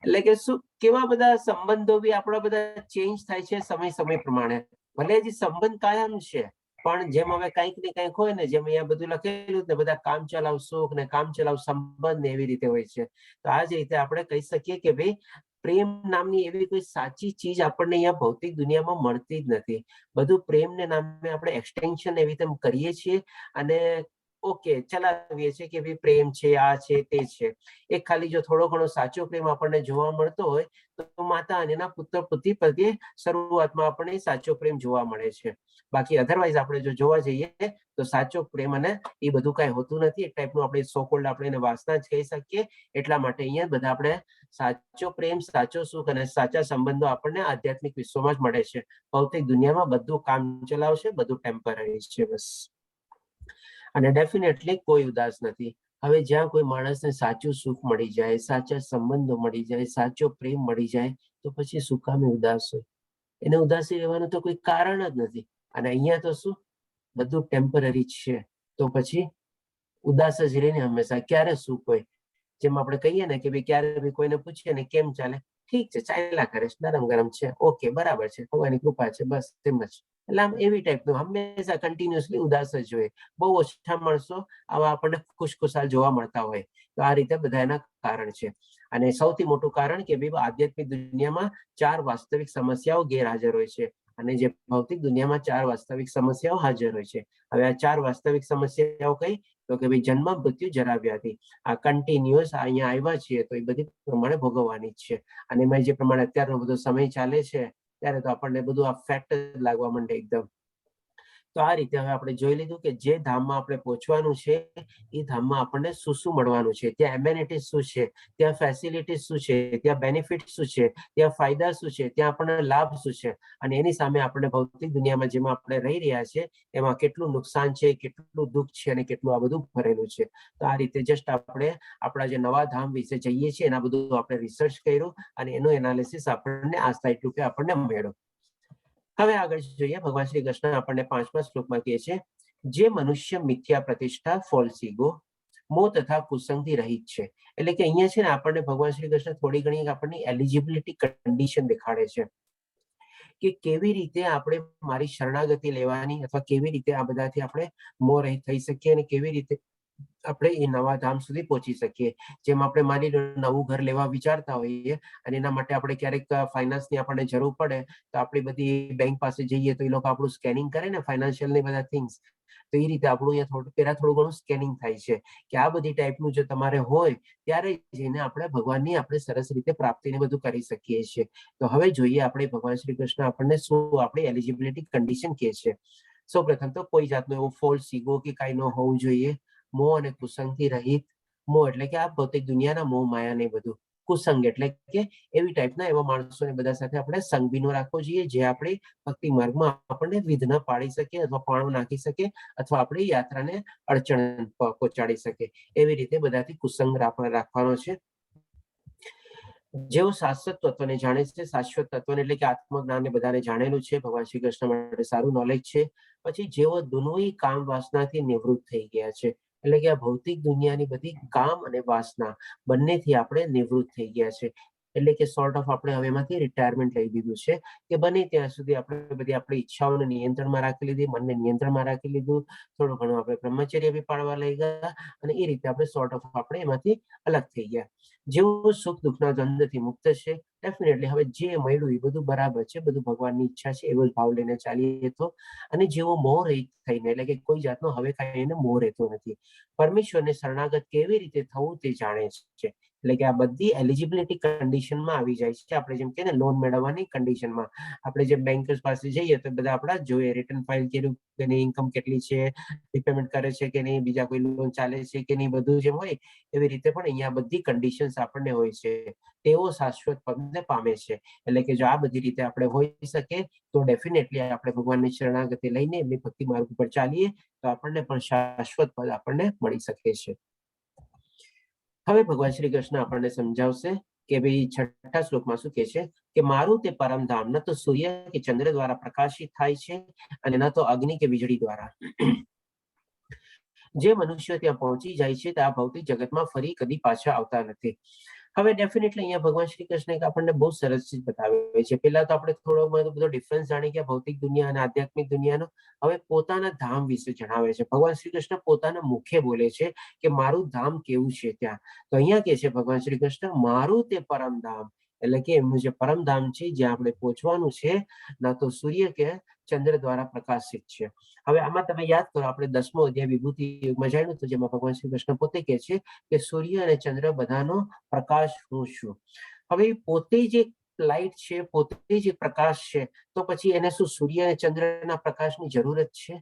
એટલે કે શું કેવા બધા સંબંધો બી આપણા બધા ચેન્જ થાય છે સમય પ્રમાણે. ભલે હજી સંબંધ કાયમ છે પણ જેમ હવે કંઈક ને કંઈક હોય ને, જેમ અહીંયા બધું લખેલું ને બધા કામ ચલાવ સુખ ને કામ ચલાવ સંબંધ ને એવી રીતે હોય છે. તો આ જ રીતે આપણે કહી શકીએ કે ભાઈ પ્રેમ નામની એવી કોઈ સાચી ચીજ આપણને અહીંયા ભૌતિક દુનિયામાં મળતી જ નથી. બધું પ્રેમને નામે આપણે એક્સટેન્શન એવી રીતે કરીએ છીએ અને ઓકે ચલાવીએ છીએ કે ભાઈ પ્રેમ છે, આ છે તે છે. એક ખાલી જો થોડો ઘણો સાચો પ્રેમ આપણને જોવા મળતો હોય તો માતા અને એના પુત્ર પુત્રી પ્રત્યે શરૂઆતમાં આપણને સાચો પ્રેમ જોવા મળે છે. બાકી અધરવાઇઝ આપણે જો જોવા જઈએ તો સાચો પ્રેમ અને એ બધું કઈ હોતું નથી. એક ટાઈપનું આપણે સોકોલ્ડ આપણે એને વાસના જ કહી શકીએ. એટલા માટે અહીંયા બધા આપણે સાચો પ્રેમ, સાચો સુખ અને સાચા સંબંધો આપણને આધ્યાત્મિક વિશ્વમાં જ મળે છે. ભૌતિક દુનિયામાં બધું કામ ચલાવશે, બધું ટેમ્પરરી છે બસ. અને ડેફિનેટલી કોઈ ઉદાસ નથી. હવે જ્યાં કોઈ માણસને સાચું સુખ મળી જાય, સાચા સંબંધો મળી જાય, સાચો પ્રેમ મળી જાય તો પછી શું કામ ઉદાસ હોય? એને ઉદાસી રહેવાનું તો કોઈ કારણ જ નથી. અને અહીંયા તો શું બધું ટેમ્પરરી છે, તો પછી ઉદાસ જ રહીને હંમેશા. ક્યારે સુખ હોય? જેમ આપણે કહીએ ને કે ભાઈ ક્યારે બી કોઈને પૂછીએ ને કેમ ચાલે, ઠીક છે ચાલ્યા કરે છે, નરમ ગરમ છે, ઓકે બરાબર છે, ભગવાનની કૃપા છે, બસ તેમ જ. એટલે આમ એવી ટાઈપનું હંમેશા કન્ટિન્યુઅસલી ઉદાસ જ હોય. બહુ ઓછા માણસો આવા આપણને ખુશખુશાલ જોવા મળતા હોય. તો આ રીતે બધા એના કારણ છે. અને સૌથી મોટું કારણ કે ભાઈ આધ્યાત્મિક દુનિયામાં 4 વાસ્તવિક સમસ્યાઓ ગેરહાજર હોય છે અને જે ભૌતિક દુનિયામાં 4 વાસ્તવિક સમસ્યાઓ હાજર હોય છે. હવે આ 4 વાસ્તવિક સમસ્યાઓ કઈ? તો કે ભાઈ જન્મ, મૃત્યુ, જરા, વ્યાધિ. આ કન્ટિન્યુઅસ અહીંયા આવ્યા છીએ તો એ બધી પ્રમાણે ભોગવવાની જ છે. અને એમાં જે પ્રમાણે અત્યારનો બધો સમય ચાલે છે ત્યારે તો આપણને બધું આ ફેક્ટ લાગવા માંડે એકદમ. તો આ રીતે હવે આપણે જોઈ લીધું કે જે ધામમાં આપણે પહોંચવાનું છે એ ધામમાં આપણને શું શું મળવાનું છે, ત્યાં એમ્યુનિટીઝ શું છે, ત્યાં ફેસિલિટીઝ શું છે, ત્યાં બેનિફિટ શું છે, ત્યાં ફાયદા શું છે, ત્યાં આપણને લાભ શું છે, અને એની સામે આપણે ભૌતિક દુનિયામાં જેમાં આપણે રહી રહ્યા છે એમાં કેટલું નુકસાન છે, કેટલું દુઃખ છે અને કેટલું આ બધું ભરેલું છે. તો આ રીતે જસ્ટ આપણે આપણા જે નવા ધામ વિશે જઈએ છીએ એના બધું આપણે રિસર્ચ કર્યું અને એનું એનાલિસિસ આપણને આ સાઇટ રૂપે આપણને મળ્યું. હવે આગળ જોઈએ, ભગવાન શ્રી કૃષ્ણ આપણને 5મા શ્લોકમાં કહે છે, જે મનુષ્ય મિથ્યા પ્રતિષ્ઠા, ફોલ્સ ઈગો, મોહ તથા કુસંગથી રહિત છે. એટલે કે અહીંયા છે ને આપણને ભગવાન શ્રી કૃષ્ણ થોડી ઘણી આપણની એલિજિબિલિટી કન્ડિશન દેખાડે છે કે કેવી રીતે આપણે મારી શરણાગતિ લેવાની અથવા કેવી રીતે આ બધાથી આપણે મોહ રહિત થઈ શકીએ અને કેવી રીતે આપણે એ નવા ધામ સુધી પહોંચી શકીએ. જેમ આપણે માની નવું ઘર લેવા વિચારતા હોઈએ અને એના માટે આપણે ક્યારેક ફાઇનાન્સની આપણને જરૂર પડે તો આપણી બધી બેંક પાસે જઈએ તો એ લોકો આપણું સ્કેનિંગ કરે ને ફાઇનાન્શિયલ ની બધા થિંગ્સ. તો એ રીતે આપણું અહીંયા થોડું ઘણું સ્કેનિંગ થાય છે કે આ બધી ટાઈપનું જો તમારે હોય ત્યારે જઈને આપણે ભગવાનની આપણે સરસ રીતે પ્રાપ્તિને બધું કરી શકીએ છીએ. તો હવે જોઈએ આપણે ભગવાન શ્રી કૃષ્ણ આપણને શું આપણી એલિજિબિલિટી કન્ડિશન કહે છે. સૌપ્રથમ તો કોઈ જાતનો એવો ફોલ્સ ઈગો કે કાંઈ ન હોવું જોઈએ. મોહ અને કુસંગથી રહિત. મોહ એટલે કે આ ભૌતિક દુનિયાના મોહ માયા ને બધું. કુસંગ એટલે કે એવી ટાઈપના એવા માણસોને બધા સાથે આપણે સંગ બી ન રાખવો જોઈએ જે આપણી ભક્તિ માર્ગમાં આપણને વિઘ્ન પાડી શકે અથવા પાણો નાખી શકે અથવા આપણી યાત્રાને અડચણ પહોંચાડી શકે. એવી રીતે બધાથી કુસંગ રાખવાનો છે. જેઓ શાશ્વત તત્વને જાણે છે, શાશ્વત તત્વને એટલે કે આત્મજ્ઞાનને બધાને જાણેલું છે, ભગવાન શ્રી કૃષ્ણ માટે સારું નોલેજ છે. પછી જેઓ દુનોય કામ વાસનાથી નિવૃત્ત થઈ ગયા છે, એટલે કે આ ભૌતિક દુનિયાની બધી કામ અને વાસના બંનેથી આપણે નિવૃત્ત થઈ ગયા છે. એટલે કે સોર્ટ ઓફ આપણે હવે એમાંથી રિટાયરમેન્ટ લઈ લીધું છે કે બને ત્યાં સુધી આપણે બધી આપણી ઈચ્છાઓને નિયંત્રણમાં રાખી લીધી, મનને નિયંત્રણમાં રાખી લીધું, થોડું ઘણું આપણે બ્રહ્મચર્ય બી પાળવા લઈ ગયા અને એ રીતે આપણે સોર્ટ ઓફ આપણે એમાંથી અલગ થઈ ગયા. જેઓ સુખ દુઃખના દ્વંદ્વથી મુક્ત છે, ડેફિનેટલી હવે જે મળ્યું એ બધું બરાબર છે, બધું ભગવાનની ઈચ્છા છે એવો જ ભાવ લઈને ચાલીએ તો. અને જેવો મોહ રહિત થઈને એટલે કે કોઈ જાતનો હવે કાંઈ એને મોહ રહેતો નથી, પરમેશ્વરને શરણાગત કેવી રીતે થવું તે જાણે છે. એટલે કે આ બધી એલિજિબિલિટી કન્ડિશનમાં આવી જાય છે. આપણે જેમ કે લોન મેળવવાની કન્ડિશનમાં આપણે જેમ બેંકર્સ પાસે જઈએ તો બધા આપણા જોઈએ રિટર્ન ફાઇલ કર્યું કે નહીં, ઇન્કમ કેટલી છે, રિપેમેન્ટ કરે છે કે નહીં, બીજા કોઈ લોન ચાલે છે કે નહીં, બધું જેમ હોય એવી રીતે પણ અહીંયા બધી કન્ડિશન્સ આપણને હોય છે. તેઓ શાશ્વત પદને પામે છે. એટલે કે જો આ બધી રીતે આપણે હોઈ શકે તો ડેફિનેટલી આપણે ભગવાનની શરણાગતિ લઈને એમની ભક્તિ માર્ગ ઉપર ચાલીએ તો આપણને પણ શાશ્વત પદ આપણને મળી શકે છે. હવે ભગવાન શ્રી કૃષ્ણ આપણને સમજાવશે કે ભાઈ 6ઠા શ્લોકમાં શું કહે છે કે મારું તે પરમધામ ન તો સૂર્ય કે ચંદ્ર દ્વારા પ્રકાશિત થાય છે અને ન તો અગ્નિ કે વીજળી દ્વારા. જે મનુષ્યો ત્યાં પહોંચી જાય છે તે આ ભૌતિક જગતમાં ફરી કદી પાછા આવતા નથી. હવે ડેફિનેટલી અહીંયા ભગવાન શ્રી કૃષ્ણ આપણને બહુ સરસ ચીજ બતાવે છે. પહેલા તો આપણે થોડો બધો ડિફરન્સ જાણી ગયા ભૌતિક દુનિયા અને આધ્યાત્મિક દુનિયાનો. હવે પોતાના ધામ વિશે જણાવે છે. ભગવાન શ્રી કૃષ્ણ પોતાના મુખે બોલે છે કે મારું ધામ કેવું છે ત્યાં. તો અહીંયા કે છે ભગવાન શ્રી કૃષ્ણ મારું તે પરમધામ, એટલે કે એમનું જે પરમધામ છે જ્યાં આપણે પહોંચવાનું છે ના તો સૂર્ય કે ચંદ્ર દ્વારા પ્રકાશિત છે. હવે આમાં તમે યાદ કરો આપણે 10મો અધ્યાય વિભૂતિ યુગમાં જાણ્યું હતું જેમાં ભગવાન શ્રી કૃષ્ણ પોતે કહે છે કે સૂર્ય અને ચંદ્ર બધાનો પ્રકાશ હું છું. હવે પોતે જે લાઈટ છે, પોતે જે પ્રકાશ છે, તો પછી એને શું સૂર્ય અને ચંદ્રના પ્રકાશની જરૂરત છે?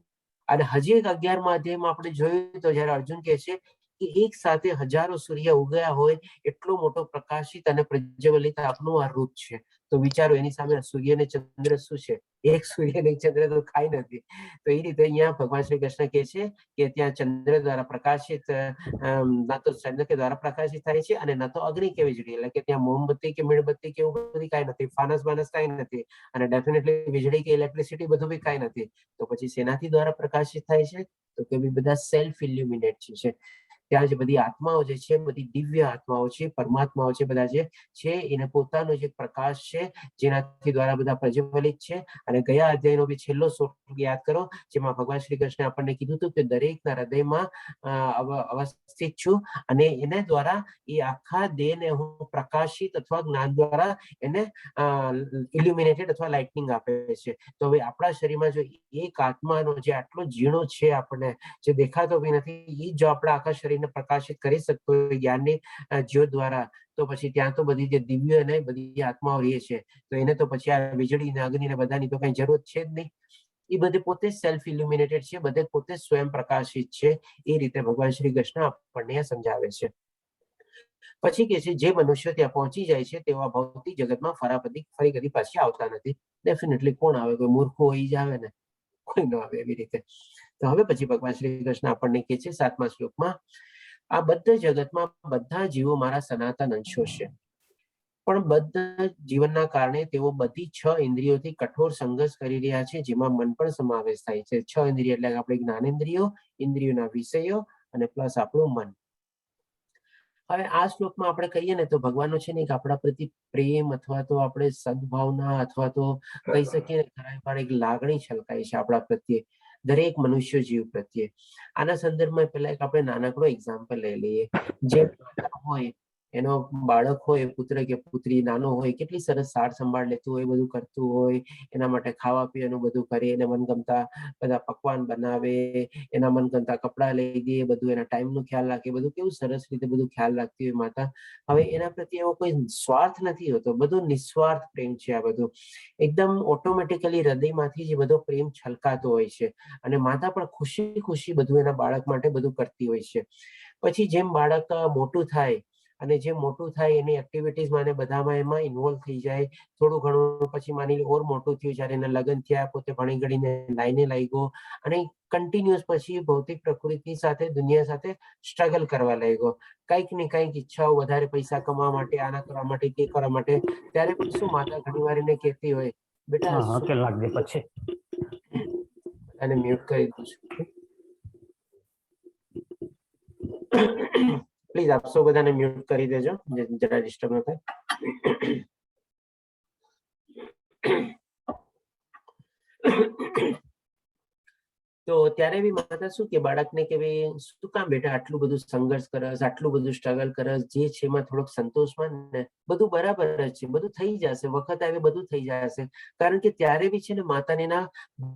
અને હજી એક 11મા અધ્યાયમાં આપણે જોયું તો જયારે અર્જુન કહે છે કે એક સાથે હજારો સૂર્ય ઉગ્યા હોય એટલો મોટો પ્રકાશિત અને પ્રજ્વલિત આપનું આ રૂપ છે. તો વિચારો એની સામે સૂર્ય અને ચંદ્ર શું છે? એક સૂર્ય અને ચંદ્ર તો કાંઈ નથી. તો એ રીતે અહીંયા ભગવાન શ્રી કૃષ્ણ કહે છે કે ત્યાં ચંદ્ર દ્વારા પ્રકાશિત ના તો ચંદ્ર કે દ્વારા પ્રકાશિત થાય છે અને ના તો અગ્નિ કે વીજળી, એટલે કે ત્યાં મોમબત્તી કે મીણબત્તી કે એવું બધી કાંઈ નથી, ફાનસ બાનસ કાંઈ નથી અને ડેફિનેટલી વીજળી કે ઇલેક્ટ્રિસિટી બધું બી કાંઈ નથી. તો પછી શેનાથી દ્વારા પ્રકાશિત થાય છે? તો કે બધા સેલ્ફ ઇલ્યુમિનેટ છે. ત્યાં જે બધી આત્માઓ જે છે, બધી દિવ્ય આત્માઓ છે, પરમાત્માઓ છે, બધા જે છે એને પોતાનો જે પ્રકાશ છે જેનાથી દ્વારા બધા પ્રજ્વલિત છે. અને ગયા અધ્યાયનો બી છેલ્લો શ્લોક યાદ કરો, જેમાં ભગવાન શ્રી કૃષ્ણે આપણને કીધું હતું કે દરેકના હૃદયમાં અવસ્થિત છું અને એને દ્વારા એ આખા દેહને હું પ્રકાશિત અથવા જ્ઞાન દ્વારા એને ઇલ્યુમિનેટેડ અથવા લાઇટનિંગ આપે છે. તો હવે આપણા શરીરમાં જો એક આત્માનો જે આટલો ઝીણો છે, આપણને જે દેખાતો બી નથી, એ જો આપણા આખા શરીરને પ્રકાશિત કરી શકતો હોય જ્ઞાનની જ્યોત દ્વારા, તો પછી ત્યાં તો બધી જે દિવ્ય અને બધી આત્માઓ રહે છે, તો એને તો પછી આ વીજળી ને અગ્નિ ને બધાની તો કઈ જરૂર છે જ નહીં. એ બધે પોતે સેલ્ફ ઇલ્યુમિનેટેડ છે, બધે પોતે સ્વયં પ્રકાશિત છે. એ રીતે ભગવાન શ્રી કૃષ્ણ આપણને સમજાવે છે. પછી કે છે જે મનુષ્ય ત્યાં પહોંચી જાય છે તેઓ આ ભૌતિક જગતમાં ફરી કદી પાછી આવતા નથી. ડેફિનેટલી કોણ આવે? કોઈ મૂર્ખો હોય જ આવે ને, કોઈ ન આવે એવી રીતે. તો હવે પછી ભગવાન શ્રી કૃષ્ણ આપણને કહે છે 7મા શ્લોકમાં, આ બધા જગતમાં બધા જીવો મારા સનાતન અંશો છે, પણ બધા જીવનના કારણે તેઓ બધી 6 ઇન્દ્રિયોથી કઠોર સંઘર્ષ કરી રહ્યા છે, જેમાં મન પણ સમાવેશ થાય છે. 6 ઇન્દ્રિય એટલે આપણે જ્ઞાનેન્દ્રિયો, ઇન્દ્રિયોના વિષયો અને પ્લસ આપણું મન. હવે આ શ્લોકમાં આપણે કહીએ ને તો ભગવાનનો છે ને એક આપણા પ્રતિ પ્રેમ અથવા તો આપણે સદભાવના અથવા તો કહી શકીએ ને એક લાગણી છલકાય છે આપણા પ્રત્યે, દરેક મનુષ્ય જીવ પ્રત્યે. આના સંદર્ભમાં પહેલા એક આપણે નાનકડો એક્ઝામ્પલ લઈ લઈએ. જે હોય એનો બાળક હોય, પુત્ર કે પુત્રી નાનો હોય, કેટલી સરસ સાર સંભાળ લેતું હોય, બધું કરતું હોય, એના માટે ખાવા પીવાનું બધું કરે, એને મનગમતા બધા પકવાન બનાવે, એના મનગમતા કપડા લઈ દે, બધું એના ટાઈમનું ખ્યાલ રાખે, બધું કેવું સરસ રીતે બધું ખ્યાલ રાખતી હોય માતા. હવે એના પ્રત્યે એવો કોઈ સ્વાર્થ નથી હોતો, બધું નિસ્વાર્થ પ્રેમ છે. આ બધું એકદમ ઓટોમેટિકલી હૃદયમાંથી જ બધો પ્રેમ છલકાતો હોય છે અને માતા પણ ખુશી ખુશી બધું એના બાળક માટે બધું કરતી હોય છે. પછી જેમ બાળક મોટું થાય અને જે મોટું થાય એની એક્ટિવિટીઝમાં અને બધામાં એમાં ઇન્વોલ્વ થઈ જાય, થોડું ઘણું પછી માની ઓર મોટું થયું, જ્યારે એના લગ્ન થયા, પોતે ભણી ગણીને લાઈને લાગ્યો અને કન્ટિન્યુઅસ પછી ભૌતિક પ્રકૃતિ સાથે, દુનિયા સાથે સ્ટ્રગલ કરવા લાગ્યો. કંઈક ને કંઈક ઈચ્છાઓ, વધારે પૈસા કમાવા માટે, આના કરવા માટે, તે કરવા માટે. ત્યારે પણ શું માતા ઘણી વાર એને કહેતી હોય, બેટા કલાક દે પછી અને મ્યુટ કરી દઉં છું. પ્લીઝ આપ સૌ બધાને મ્યુટ કરી દેજો, જરા ડિસ્ટર્બ ન થાય. તો ત્યારે બી માતા શું કે બાળકને કે ભાઈ શું કામ બેટા આટલું બધું સંઘર્ષ કરસ, આટલું બધું સ્ટ્રગલ કરસ, જે છે એમાં થોડોક સંતોષ માન ને, બધું બરાબર જ છે, બધું થઈ જશે, વખત આવે બધું થઈ જશે. કારણ કે ત્યારે બી છે ને માતાને એના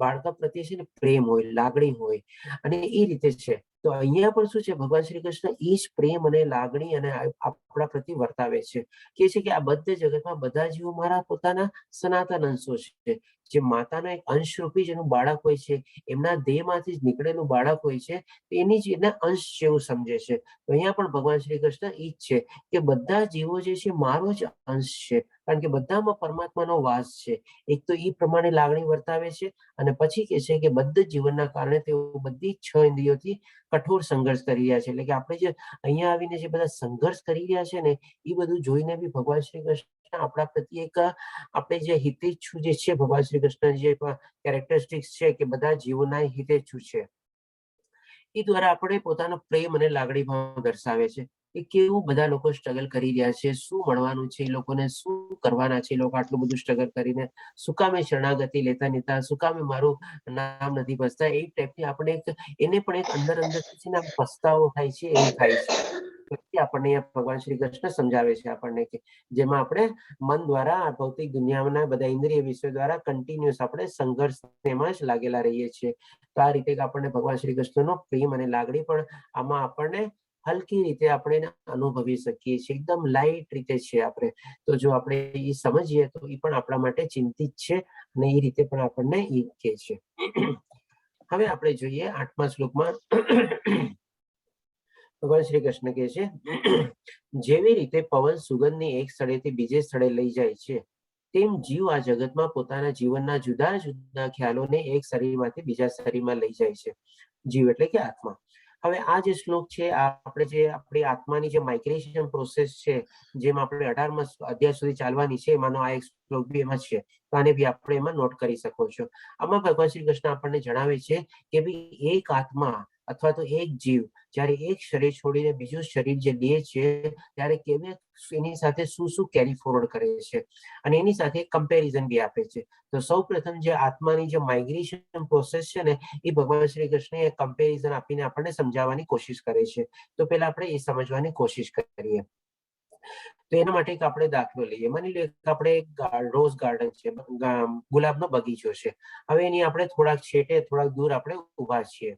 બાળકા પ્રત્યે છે ને પ્રેમ હોય, લાગણી હોય અને એ રીતે છે. તો અહીંયા પણ શું છે, ભગવાન શ્રી કૃષ્ણ એ જ પ્રેમ અને લાગણી અને આપણા પ્રત્યે વર્તાવે છે. કે છે કે આ બધા જગતમાં બધા જીવો મારા પોતાના સનાતન અંશો છે. જે માતાનો એક અંશ રૂપી જેનું બાળક હોય છે, એમના દેહમાંથી જ નીકળેલું બાળક હોય છે, એની જ એના અંશ જેવું સમજે છે. તો અહીંયા પણ ભગવાન શ્રી કૃષ્ણ ઈ જ છે કે બધા જીવો જે છે મારો જ અંશ છે, કારણ કે બધામાં પરમાત્માનો વાસ છે. એક તો એ પ્રમાણે લાગણી વર્તાવે છે અને પછી કે છે કે બધા જીવનના કારણે તેઓ બધી 6 ઇન્દ્રિયોથી કઠોર સંઘર્ષ કરી રહ્યા છે. એટલે કે આપણે જે અહીંયા આવીને જે બધા સંઘર્ષ કરી રહ્યા છે ને, એ બધું જોઈને બી ભગવાન શ્રી કૃષ્ણ આપણા પ્રત્યે એક આપણે જે હિતેચ્છુ જે છે, ભગવાન શ્રી કૃષ્ણ જે કેરેક્ટરિસ્ટિક્સ છે કે બધા જીવોના હિતેચ્છુ છે, એ દ્વારા આપણે પોતાનો પ્રેમ અને લાગણી ભાવ દર્શાવે છે કે કેવું બધા લોકો સ્ટ્રગલ કરી રહ્યા છે, શું મળવાનું છે, એ લોકોને શું કરવાના છે, એ લોકો આટલું બધું સ્ટ્રગલ કરીને શું કામે શરણાગતિ લેતા નતા, શું કામે મારું નામ નથી બસતા. એ ટાઈપની આપણે એને પણ એક અંદર અંદરથી પસ્તાવો થાય છે, એવું થાય છે. આપણને ભગવાન શ્રી કૃષ્ણ સમજાવે છે આપણને કે જેમાં આપણે મન દ્વારા ભૌતિક દુનિયાના બધા ઇન્દ્રિય વિષયો દ્વારા કન્ટિન્યુઅસ આપણે સંઘર્ષ એમાં જ લાગેલા રહીએ છીએ. તો આ રીતે આપણને ભગવાન શ્રી કૃષ્ણનો પ્રેમ અને લાગણી પણ આમાં આપણને હલકી રીતે આપણે અનુભવી શકીએ છીએ, એકદમ લાઇટ રીતે છે આપણે. તો જો આપણે એ સમજીએ તો એ પણ આપણા માટે ચિંતિત છે અને એ રીતે પણ આપણને એ કહે છે. હવે આપણે જોઈએ 8મા શ્લોકમાં ભગવાન શ્રી કૃષ્ણ કહે છે, જેવી રીતે પવન સુગંધની એક સ્થળેથી બીજે સ્થળે લઈ જાય છે, તેમ જીવ આ જગતમાં પોતાના જીવનના જુદા જુદા ખ્યાલોને એક શરીરમાંથી બીજા શરીરમાં લઈ જાય છે. જીવ એટલે કે આત્મા. હવે આ જે શ્લોક છે, આપણે જે આપણી આત્માની જે માઇગ્રેશન પ્રોસેસ છે, જેમ આપણે 18મા અધ્યાય સુધી ચાલવાની છે, એમાંનો આ એક શ્લોક બી એમાં છે. તો આને બી આપણે એમાં નોટ કરી શકો છો. આમાં ભગવાન શ્રી કૃષ્ણ આપણને જણાવે છે કે ભાઈ એક આત્મા અથવા તો એક જીવ જ્યારે એક શરીર છોડીને બીજું શરીર જે લે છે ત્યારે કેવી એની સાથે શું શું કેરી ફોરવર્ડ કરે છે અને એની સાથે કમ્પેરિઝન બી આપે છે. તો સૌપ્રથમ જે આત્માની જે માઇગ્રેશન પ્રોસેસ છે ને એ ભગવાન શ્રી કૃષ્ણ કમ્પેરિઝન આપીને આપણને સમજાવવાની કોશિશ કરે છે. તો પહેલા આપણે એ સમજવાની કોશિશ કરીએ. તો એના માટે એક આપણે દાખલો લઈએ. માની લો કે આપણે રોઝ ગાર્ડન છે, ગુલાબનો બગીચો છે. હવે એની આપણે થોડાક છેટે થોડાક દૂર આપણે ઉભા છીએ.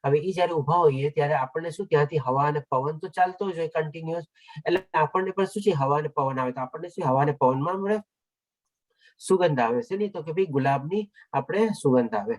હવે એ જયારે ઉભા હોઈએ ત્યારે આપણને શું ત્યાંથી હવા અને પવન તો ચાલતો જ હોય કન્ટિન્યુઅસ, એટલે આપણને પણ શું છે હવા અને પવન આવે તો આપણને શું હવા અને પવનમાં મળે સુગંધ આવે છે નહીં, તો કે ભાઈ ગુલાબની આપણે સુગંધ આવે.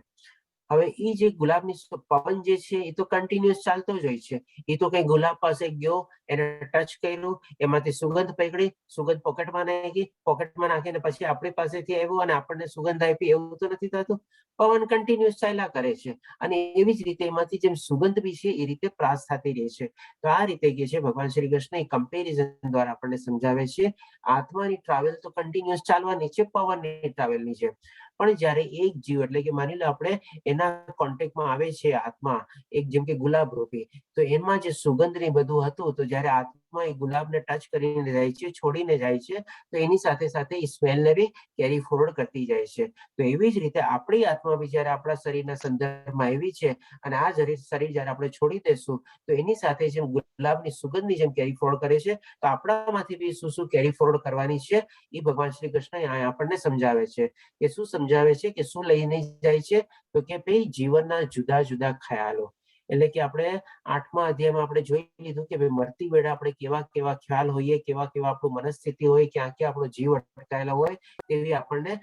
હવે એ જે ગુલાબની પવન જે છે એ તો કન્ટિન્યુઅસ ચાલતો જ હોય છે. એ તો કઈ ગુલાબ પાસે ગયો, એને ટચ કર્યું, એમાંથી સુગંધ પકડી, સુગંધ પોકેટમાં નાખી, પોકેટમાં નાખીને પછી આપણી પાસેથી આવ્યું અને આપણને સુગંધ આપી, એવું તો નથી થતું. પવન કન્ટિન્યુઅસ ચાલ્યા કરે છે અને એવી જ રીતે એમાંથી જેમ સુગંધ બી છે એ રીતે પ્રાસ થતી રહે છે. તો આ રીતે કે છે ભગવાન શ્રી કૃષ્ણ કમ્પેરિઝન દ્વારા આપણને સમજાવે છે આત્માની ટ્રાવેલ તો કન્ટિન્યુઅસ ચાલવાની છે પવનની ટ્રાવેલની છે. પણ જ્યારે એક જીવ એટલે કે માની લો આપણે એના કોન્ટેક્ટમાં આવે છે આત્મા, એક જેમ કે ગુલાબ રૂપી, તો એમાં જે સુગંધ ને બધું હતું, તો જ્યારે આત્મા એ ગુલાબને ટચ કરીને જાય છે, છોડીને જાય છે, તો એની સાથે સાથે એ સ્મેલને બી કેરી ફોરવર્ડ કરતી જાય છે. તો એવી જ રીતે આપણી આત્મા બી જયારે આપણા શરીરના સંદર્ભમાં આવી છે અને આ શરીર જયારે આપણે છોડી દેશું તો એની સાથે જેમ ગુલાબની સુગંધની જેમ કેરી ફોરવર્ડ કરે છે, તો આપણામાંથી બી શું શું કેરી ફોરવર્ડ કરવાની છે એ ભગવાન શ્રી કૃષ્ણ આપણને સમજાવે છે. કે શું સમજાવે છે, કે શું લઈને જાય છે, તો કે ભાઈ જીવનના જુદા જુદા ખ્યાલો. એટલે કે આપણે 8મા અધ્યાયમાં આપણે જોઈ લીધું કે ભાઈ મરતી વેળા આપણે કેવા કેવા ખ્યાલ હોઈએ, કેવા કેવા આપણું મનસ્થિતિ હોય, ક્યાં ક્યાં આપણો જીવ અટકાયેલો હોય, તેવી આપણને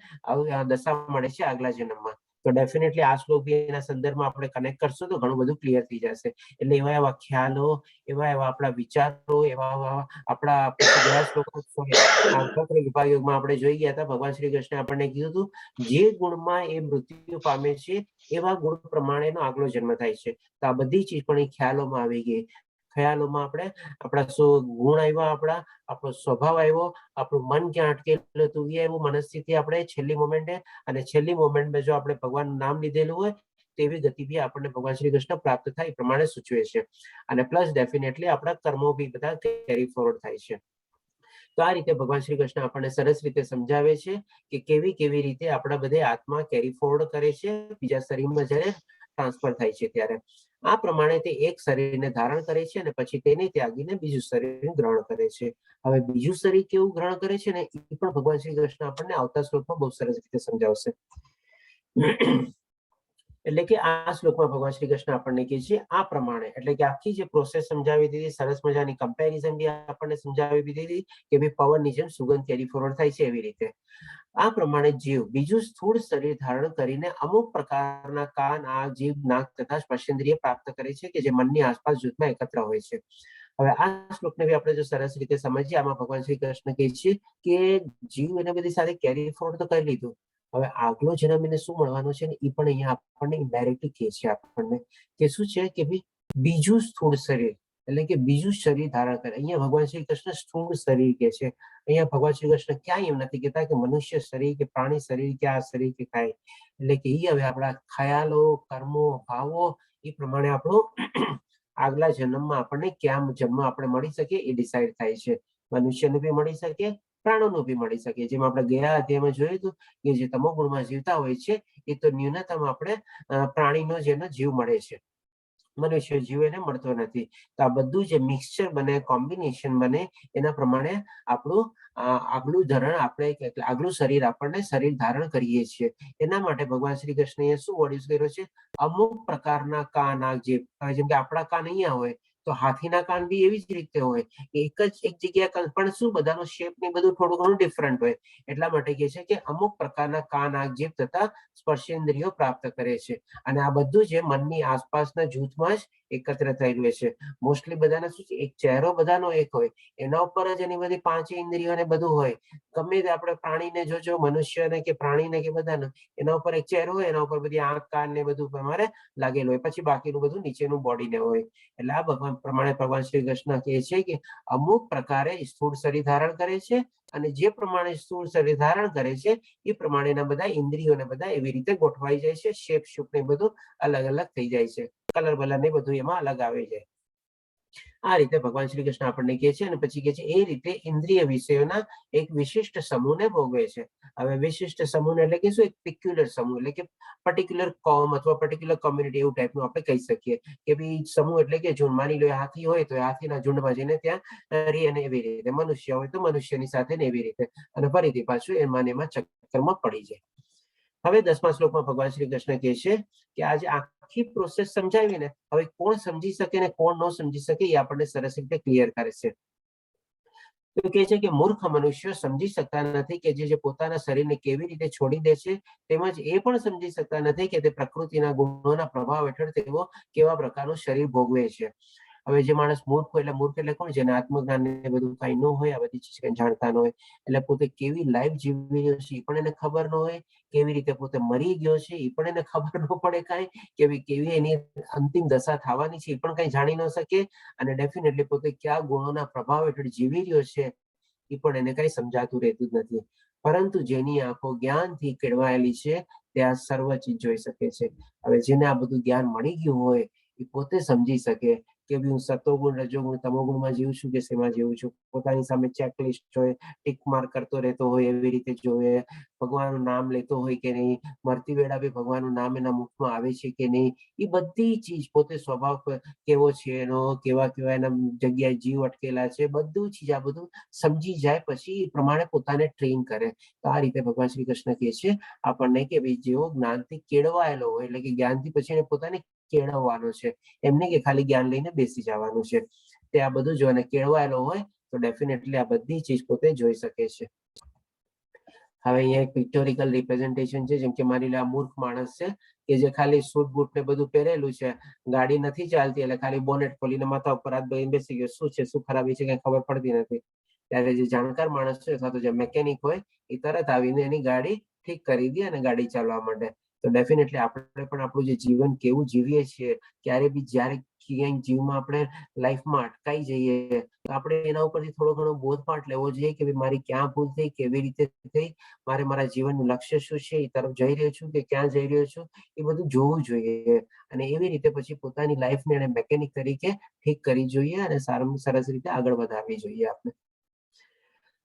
દશા મળે છે આગલા જન્મમાં. તો ડેફિનેટલી આ શ્લોક બી એના સંદર્ભમાં આપણે કનેક્ટ કરશું તો ઘણું બધું ક્લિયર થઈ જશે. એટલે એવા એવા ખ્યાલો, એવા એવા આપણા વિચારો, એવા એવા આપણા પછી ગયા શ્લોકો વિભાગમાં આપણે જોઈ ગયા હતા, ભગવાન શ્રી કૃષ્ણ આપણને કીધું હતું જે ગુણમાં એ મૃત્યુ પામે છે એવા ગુણ પ્રમાણેનો આગલો જન્મ થાય છે. તો આ બધી ચીજ પણ એ ખ્યાલોમાં આવી ગઈ. ખ્યાલોમાં આપણે આપણા શું ગુણ આવ્યા, આપણો સ્વભાવ આવ્યો, આપણું મન ક્યાં અટકેલું હતું એ એવું, મનસ્થિતિ આપણે છેલ્લી મોમેન્ટે, અને છેલ્લી મોમેન્ટમાં જો આપણે ભગવાનનું નામ લીધેલું હોય તેવી ગતિ બી આપણને ભગવાન શ્રી કૃષ્ણ પ્રાપ્ત થાય એ પ્રમાણે સૂચવે છે. અને પ્લસ ડેફિનેટલી આપણા કર્મો બી બધા કેરી ફોરવર્ડ થાય છે. તો આ રીતે ભગવાન શ્રી કૃષ્ણ આપણને સરસ રીતે સમજાવે છે કે કેવી કેવી રીતે આપણા બધે આત્મા કેરી ફોરવર્ડ કરે છે બીજા શરીરમાં જ્યારે ટ્રાન્સફર થાય છે ત્યારે. આ પ્રમાણે તે એક શરીરને ધારણ કરે છે અને પછી તેને ત્યાગીને બીજું શરીર ગ્રહણ કરે છે. હવે બીજું શરીર કેવું ગ્રહણ કરે છે ને એ પણ ભગવાન શ્રી કૃષ્ણ આપણને આવતા શ્લોકમાં બહુ સરસ રીતે સમજાવશે. એટલે કે આ શ્લોકમાં ભગવાન શ્રી કૃષ્ણ આપણને કહે છે આ પ્રમાણે, એટલે કે આખી જે પ્રોસેસ સમજાવી દીધી, સરસ મજાની કમ્પેરિઝન બી આપણને સમજાવી દીધી કે ભાઈ પવનની જેમ સુગંધ કેરી ફોરવર્ડ થાય છે એવી રીતે. આ પ્રમાણે જીવ બીજું સ્થૂળ શરીર ધારણ કરીને અમુક પ્રકારના કાન, આંખ, જીભ, નાક તથા સ્પર્શેન્દ્રિય પ્રાપ્ત કરે છે કે જે મનની આસપાસ જૂથમાં એકત્ર હોય છે. હવે આ શ્લોકને બી આપણે જો સરસ રીતે સમજીએ, આમાં ભગવાન શ્રી કૃષ્ણ કહે છે કે જીવ એને બધી સાથે કેરી ફોરવર્ડ તો કરી લીધું, હવે આગલો જન્મ એને શું મળવાનો છે ને એ પણ અહીંયા આપણને ઇન્ડાયરેક્ટલી કહે છે આપણને કે શું છે કે ભાઈ બીજું સ્થૂળ શરીર એટલે કે બીજું શરીર ધારણ કરે. અહીંયા ભગવાન શ્રી કૃષ્ણ સ્થૂળ શરીર કે છે. અહીંયા ભગવાન શ્રી કૃષ્ણ ક્યાંય એમ નથી કહેતા કે મનુષ્ય શરીર કે પ્રાણી શરીર કે આ શરીર કે કાંઈ. એટલે કે એ હવે આપણા ખ્યાલો, કર્મો, ભાવો એ પ્રમાણે આપણું આગલા જન્મમાં આપણને ક્યાં જન્મ આપણે મળી શકે એ ડિસાઈડ થાય છે. મનુષ્યને બી મળી શકે, પ્રાણોનું બી મળી શકે. જેમ આપણે ગયા અધ્યાયમાં જોયું હતું કે જે તમો ગુણમાં જીવતા હોય છે એ તો ન્યૂનતમ આપણે પ્રાણીનો જેનો જીવ મળે છે, મનુષ્ય જીવ એને મળતો નથી. તો આ બધું જે મિક્સચર બને, કોમ્બિનેશન બને, એના પ્રમાણે આપણું આગલું ધરણ આપણે આગલું શરીર આપણને શરીર ધારણ કરીએ છીએ. એના માટે ભગવાન શ્રી કૃષ્ણએ શું વર્ણિત કર્યો છે, અમુક પ્રકારના કાન, આંખ, જીભ. જેમ કે આપણા કાન અહીંયા હોય તો હાથીના કાન બી એવી જ રીતે હોય, એક જગ્યા પણ શું બધાનો શેપ ને બધું થોડું ઘણું ડિફરન્ટ હોય. એટલા માટે કહે છે કે અમુક પ્રકારના કાન, આંખ, જીભ તથા સ્પર્શેન્દ્રિયો પ્રાપ્ત કરે છે. અને આ બધું જે મનની આસપાસના જૂથમાં જ એકત્ર થયેલું છે. મોસ્ટલી બધાને શું છે, એક ચહેરો બધાનો એક હોય, એના ઉપર જ એની બધી પાંચ ઇન્દ્રિયો ને બધું હોય. ગમે તે આપણે પ્રાણીને જોજો, મનુષ્યને કે પ્રાણીને કે બધાને, એના ઉપર એક ચહેરો હોય, એના ઉપર બધી આંખ, કાન ને બધું તમારે લાગેલું હોય, પછી બાકીનું બધું નીચેનું બોડી ને હોય. એટલે આ પ્રમાણે ભગવાન શ્રી કૃષ્ણ કહે છે કે અમુક પ્રકારે સ્થૂળ શરીર ધારણ કરે છે અને જે પ્રમાણે સ્થૂળ શરીર ધારણ કરે છે એ પ્રમાણેના બધા ઇન્દ્રિયોને બધા એવી રીતે ગોઠવાઈ જાય છે, શેપ શુપ ને બધું અલગ અલગ થઈ જાય છે, કલર બલર ને બધું એમાં અલગ આવી જાય. આ રીતે ભગવાન શ્રી કૃષ્ણ આપણને કહે છે, અને પછી કહે છે એ રીતે ઇન્દ્રિય વિષયોના એક વિશિષ્ટ સમૂહને ભોગવે છે. હવે વિશિષ્ટ સમૂહ એટલે કે શું? એક પિક્યુલર સમૂહ એટલે કે પર્ટિક્યુલર કોમ અથવા પર્ટિક્યુલર કોમ્યુનિટી એવું ટાઈપનું આપણે કહી શકીએ કે ભાઈ સમૂહ એટલે કે ઝુંડ. માની લો હાથી હોય તો હાથીના ઝુંડમાં જઈને ત્યાં રહી, અને એવી રીતે મનુષ્ય હોય તો મનુષ્યની સાથે ને એવી રીતે, અને ફરીથી પાછું એમાં ચક્કરમાં પડી જાય. હવે 10મા શ્લોકમાં ભગવાન શ્રી કૃષ્ણ કહે છે કે આજે આખી પ્રોસેસ સમજાવીને હવે કોણ સમજી શકે ને કોણ ન સમજી શકે એ આપણને સરસ રીતે ક્લિયર કરે છે. તો કહે છે કે મૂર્ખ મનુષ્યો સમજી શકતા નથી કે જે પોતાના શરીરને કેવી રીતે છોડી દે છે, તેમજ એ પણ સમજી શકતા નથી કે તે પ્રકૃતિના ગુણોના પ્રભાવ હેઠળ તેઓ કેવા પ્રકારનું શરીર ભોગવે છે. હવે જે માણસ મૂર્ખ હોય, એટલે મૂર્ખ એટલે કોણ? જેને આત્મજ્ઞાન ને બધું કઈ ન હોય, આ બધી ચીજ કઈ જાણતા ન હોય, એટલે પોતે કેવી લાઈફ જીવી રહ્યો છે એ પણ એને ખબર ન હોય, કેવી રીતે પોતે મરી ગયો છે એ પણ એને ખબર ન પડે કાંઈ, કેવી એની અંતિમ દશા થવાની છે એ પણ કઈ જાણી ન શકે, અને ડેફિનેટલી પોતે કયા ગુણોના પ્રભાવ હેઠળ જીવી રહ્યો છે એ પણ એને કઈ સમજાતું રહેતું જ નથી. પરંતુ જેની આંખો જ્ઞાનથી કેળવાયેલી છે તે આ સર્વ ચીજ જોઈ શકે છે. હવે જેને આ બધું જ્ઞાન મળી ગયું હોય એ પોતે સમજી શકે કે હું સતોગુણ, રજોગુણ, તમોગુણમાં જીવું છું કે શેમાં જીવું છું. પોતાની સામે ચેકલિસ્ટ હોય, ટીક માર્ક કરતો રહેતો હોય, એવી રીતે જોવે. ભગવાનનું નામ લેતો હોય કે નહીં, મરતી વેળા બી ભગવાનનું નામ એના મુખમાં આવે છે કે નહીં, એ બધી ચીજ પોતે સ્વભાવ કેવો છે એનો, કેવા કેવા એના જગ્યાએ જીવ અટકેલા છે, બધું ચીજ આ બધું સમજી જાય પછી એ પ્રમાણે પોતાને ટ્રેન કરે. તો આ રીતે ભગવાન શ્રી કૃષ્ણ કહે છે આપણને કે ભાઈ જેવો જ્ઞાનથી કેળવાયેલો હોય, એટલે કે જ્ઞાનથી પછી એને પોતાને કેળવવાનો છે, એમને કે ખાલી જ્ઞાન લઈને બેસી જવાનું છે. તે આ બધું જો એને કેળવાયેલો હોય તો ડેફિનેટલી આ બધી ચીજ પોતે જોઈ શકે છે. હવે અહીંયા એક પિક્ટોરિકલ રિપ્રેઝન્ટેશન છે, જેમ કે માની લો આ મૂર્ખ માણસ છે કે જે ખાલી સૂટ બૂટ ને બધું પહેરેલું છે, ગાડી નથી ચાલતી એટલે ખાલી બોનેટ ખોલીને માથા ઉપર હાથ દઈને બેસી ગયો. શું છે, શું ખરાબી છે કઈ ખબર પડતી નથી. ત્યારે જે જાણકાર માણસ છે અથવા તો જે મેકેનિક હોય એ તરત આવીને એની ગાડી ઠીક કરી દે અને ગાડી ચાલવા માંડે. તો ડેફિનેટલી આપણે પણ આપણું જે જીવન કેવું જીવીએ છીએ, ક્યારે બી જ્યારે ક્યાંય જીવમાં આપણે લાઈફમાં અટકાઈ જઈએ તો આપણે એના ઉપરથી થોડો ઘણો બોધપાઠ લેવો જોઈએ કે મારી ક્યાં ભૂલ થઈ, કેવી રીતે થઈ, મારે મારા જીવનનું લક્ષ્ય શું છે, એ તરફ જઈ રહ્યો છું કે ક્યાં જઈ રહ્યો છું, એ બધું જોવું જોઈએ. અને એવી રીતે પછી પોતાની લાઈફને એને મેકેનિક તરીકે ઠીક કરી જોઈએ અને સારામાં સરસ રીતે આગળ વધારવી જોઈએ આપણે.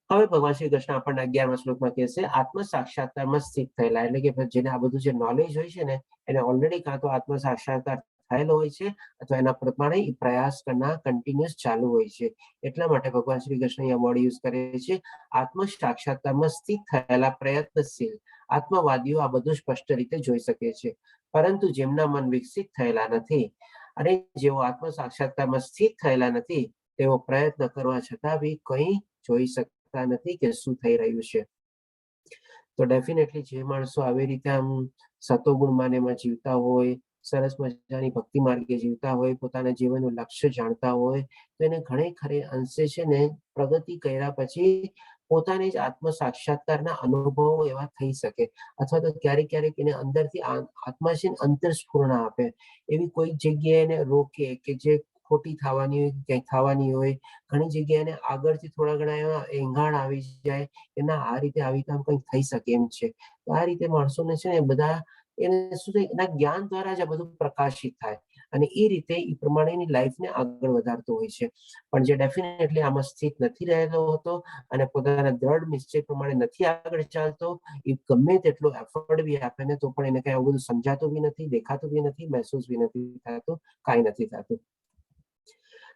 હવે ભગવાન શ્રી કૃષ્ણ આપણને 11મા શ્લોકમાં કહે છે આત્મ સાક્ષાત્કારમાં સ્થિત થયેલા, એટલે કે જેને આ બધું જે નોલેજ હોય છે ને એને ઓલરેડી કાં તો આત્મ સાક્ષાત્કાર થયેલો હોય છે અથવા એના પ્રમાણે પ્રયાસ કરના કન્ટિન્યુઅસ ચાલુ હોય છે. એટલા માટે ભગવાન શ્રી કૃષ્ણ અહીંયા વર્ડ યુઝ કરે છે આત્મ સાક્ષાત્કારમાં સ્થિત થયેલા પ્રયત્નશીલ આત્મવાદીઓ આ બધું સ્પષ્ટ રીતે જોઈ શકે છે. પરંતુ જેમના મન વિકસિત થયેલા નથી અને જેઓ આત્મ સાક્ષાત્કારમાં સ્થિત થયેલા નથી તેઓ પ્રયત્ન કરવા છતાં બી કંઈ જોઈ શકતા નથી કે શું થઈ રહ્યું છે. તો ડેફિનેટલી જે માણસો આવી રીતે આમ સતોગુણ માનેમાં જીવતા હોય, સરસ મજાની ભક્તિ માર્ગે જીવતા હોય, પોતાના જીવનનું લક્ષ્ય જાણતા હોય, તો એને ઘણે ખરે અંશે છે ને પ્રગતિ કર્યા પછી પોતાને જ આત્મ સાક્ષાત્કારના અનુભવો એવા થઈ શકે, અથવા તો ક્યારેક ક્યારેક એને અંદરથી આત્મા છે ને અંતરસ્ફુરણા આપે, એવી કોઈ જગ્યાએ એને રોકે કે જે ખોટી થવાની હોય, ક્યાંય થવાની હોય. ઘણી જગ્યાએ એને આગળથી થોડા ઘણા એવા એંગાણ આવી જાય એના આ રીતે આવી કામ કંઈક થઈ શકે એમ છે. તો આ રીતે માણસોને છે ને બધા એને શું થાય, એના જ્ઞાન દ્વારા જ આ બધું પ્રકાશિત થાય અને એ રીતે એ પ્રમાણેની લાઈફને આગળ વધારતો હોય છે. પણ જે ડેફિનેટલી આમાં સ્થિત નથી રહેલો હોતો અને પોતાના દ્રઢ નિશ્ચય પ્રમાણે નથી આગળ ચાલતો, એ ગમે તેટલો એફર્ટ બી આપે ને તો પણ એને કઈ આવું બધું સમજાતું બી નથી, દેખાતું બી નથી, મહેસૂસ બી નથી થતું, કાંઈ નથી થતું.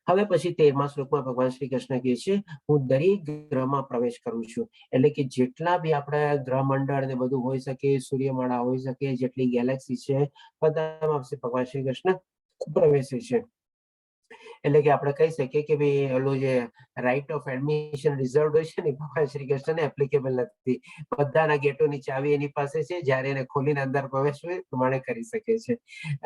હવે પછી 13મા શ્લોકમાં ભગવાન શ્રી કૃષ્ણ કહે છે હું દરેક ગ્રહમાં પ્રવેશ કરું છું, એટલે કે જેટલા બી આપણા ગ્રહ મંડળ ને બધું હોઈ શકે, સૂર્યમાળા હોઈ શકે, જેટલી ગેલેક્સી છે બધામાં ભગવાન શ્રી કૃષ્ણ પ્રવેશે છે. એટલે કે આપણે કહી શકીએ કે ભાઈ ઓલું જે રાઈટ ઓફ એડમિશન રિઝર્વ હોય છે ને ભગવાન શ્રી કૃષ્ણને એપ્લિકેબલ નથી. બધાના ગેટોની ચાવી એની પાસે છે, જ્યારે એને ખોલીને અંદર પ્રવેશવું એ પ્રમાણે કરી શકે છે.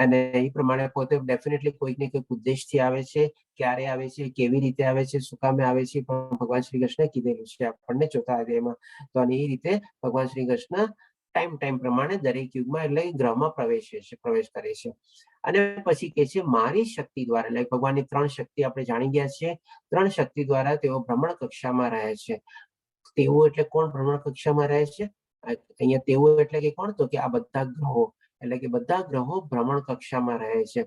અને એ પ્રમાણે પોતે ડેફિનેટલી કોઈક ને કોઈક ઉદ્દેશથી આવે છે, ક્યારે આવે છે, કેવી રીતે આવે છે, શું કામે આવે છે, પણ ભગવાન શ્રી કૃષ્ણે કીધેલું છે આપણને ચોથા અધ્યાયમાં. તો અને એ રીતે ભગવાન શ્રી કૃષ્ણ ટાઈમ પ્રમાણે દરેક યુગમાં એટલે ગ્રહમાં પ્રવેશ કરે છે. અને પછી કે છે મારી શક્તિ દ્વારા, એટલે ભગવાનની 3 શક્તિ આપણે જાણી ગયા છીએ, 3 શક્તિ દ્વારા તેઓ ભ્રમણ કક્ષામાં રહે છે. તેઓ એટલે કોણ ભ્રમણ કક્ષામાં રહે છે? અહીંયા તેઓ એટલે કે કોણ? તો કે આ બધા ગ્રહો, એટલે કે બધા ગ્રહો ભ્રમણ કક્ષામાં રહે છે.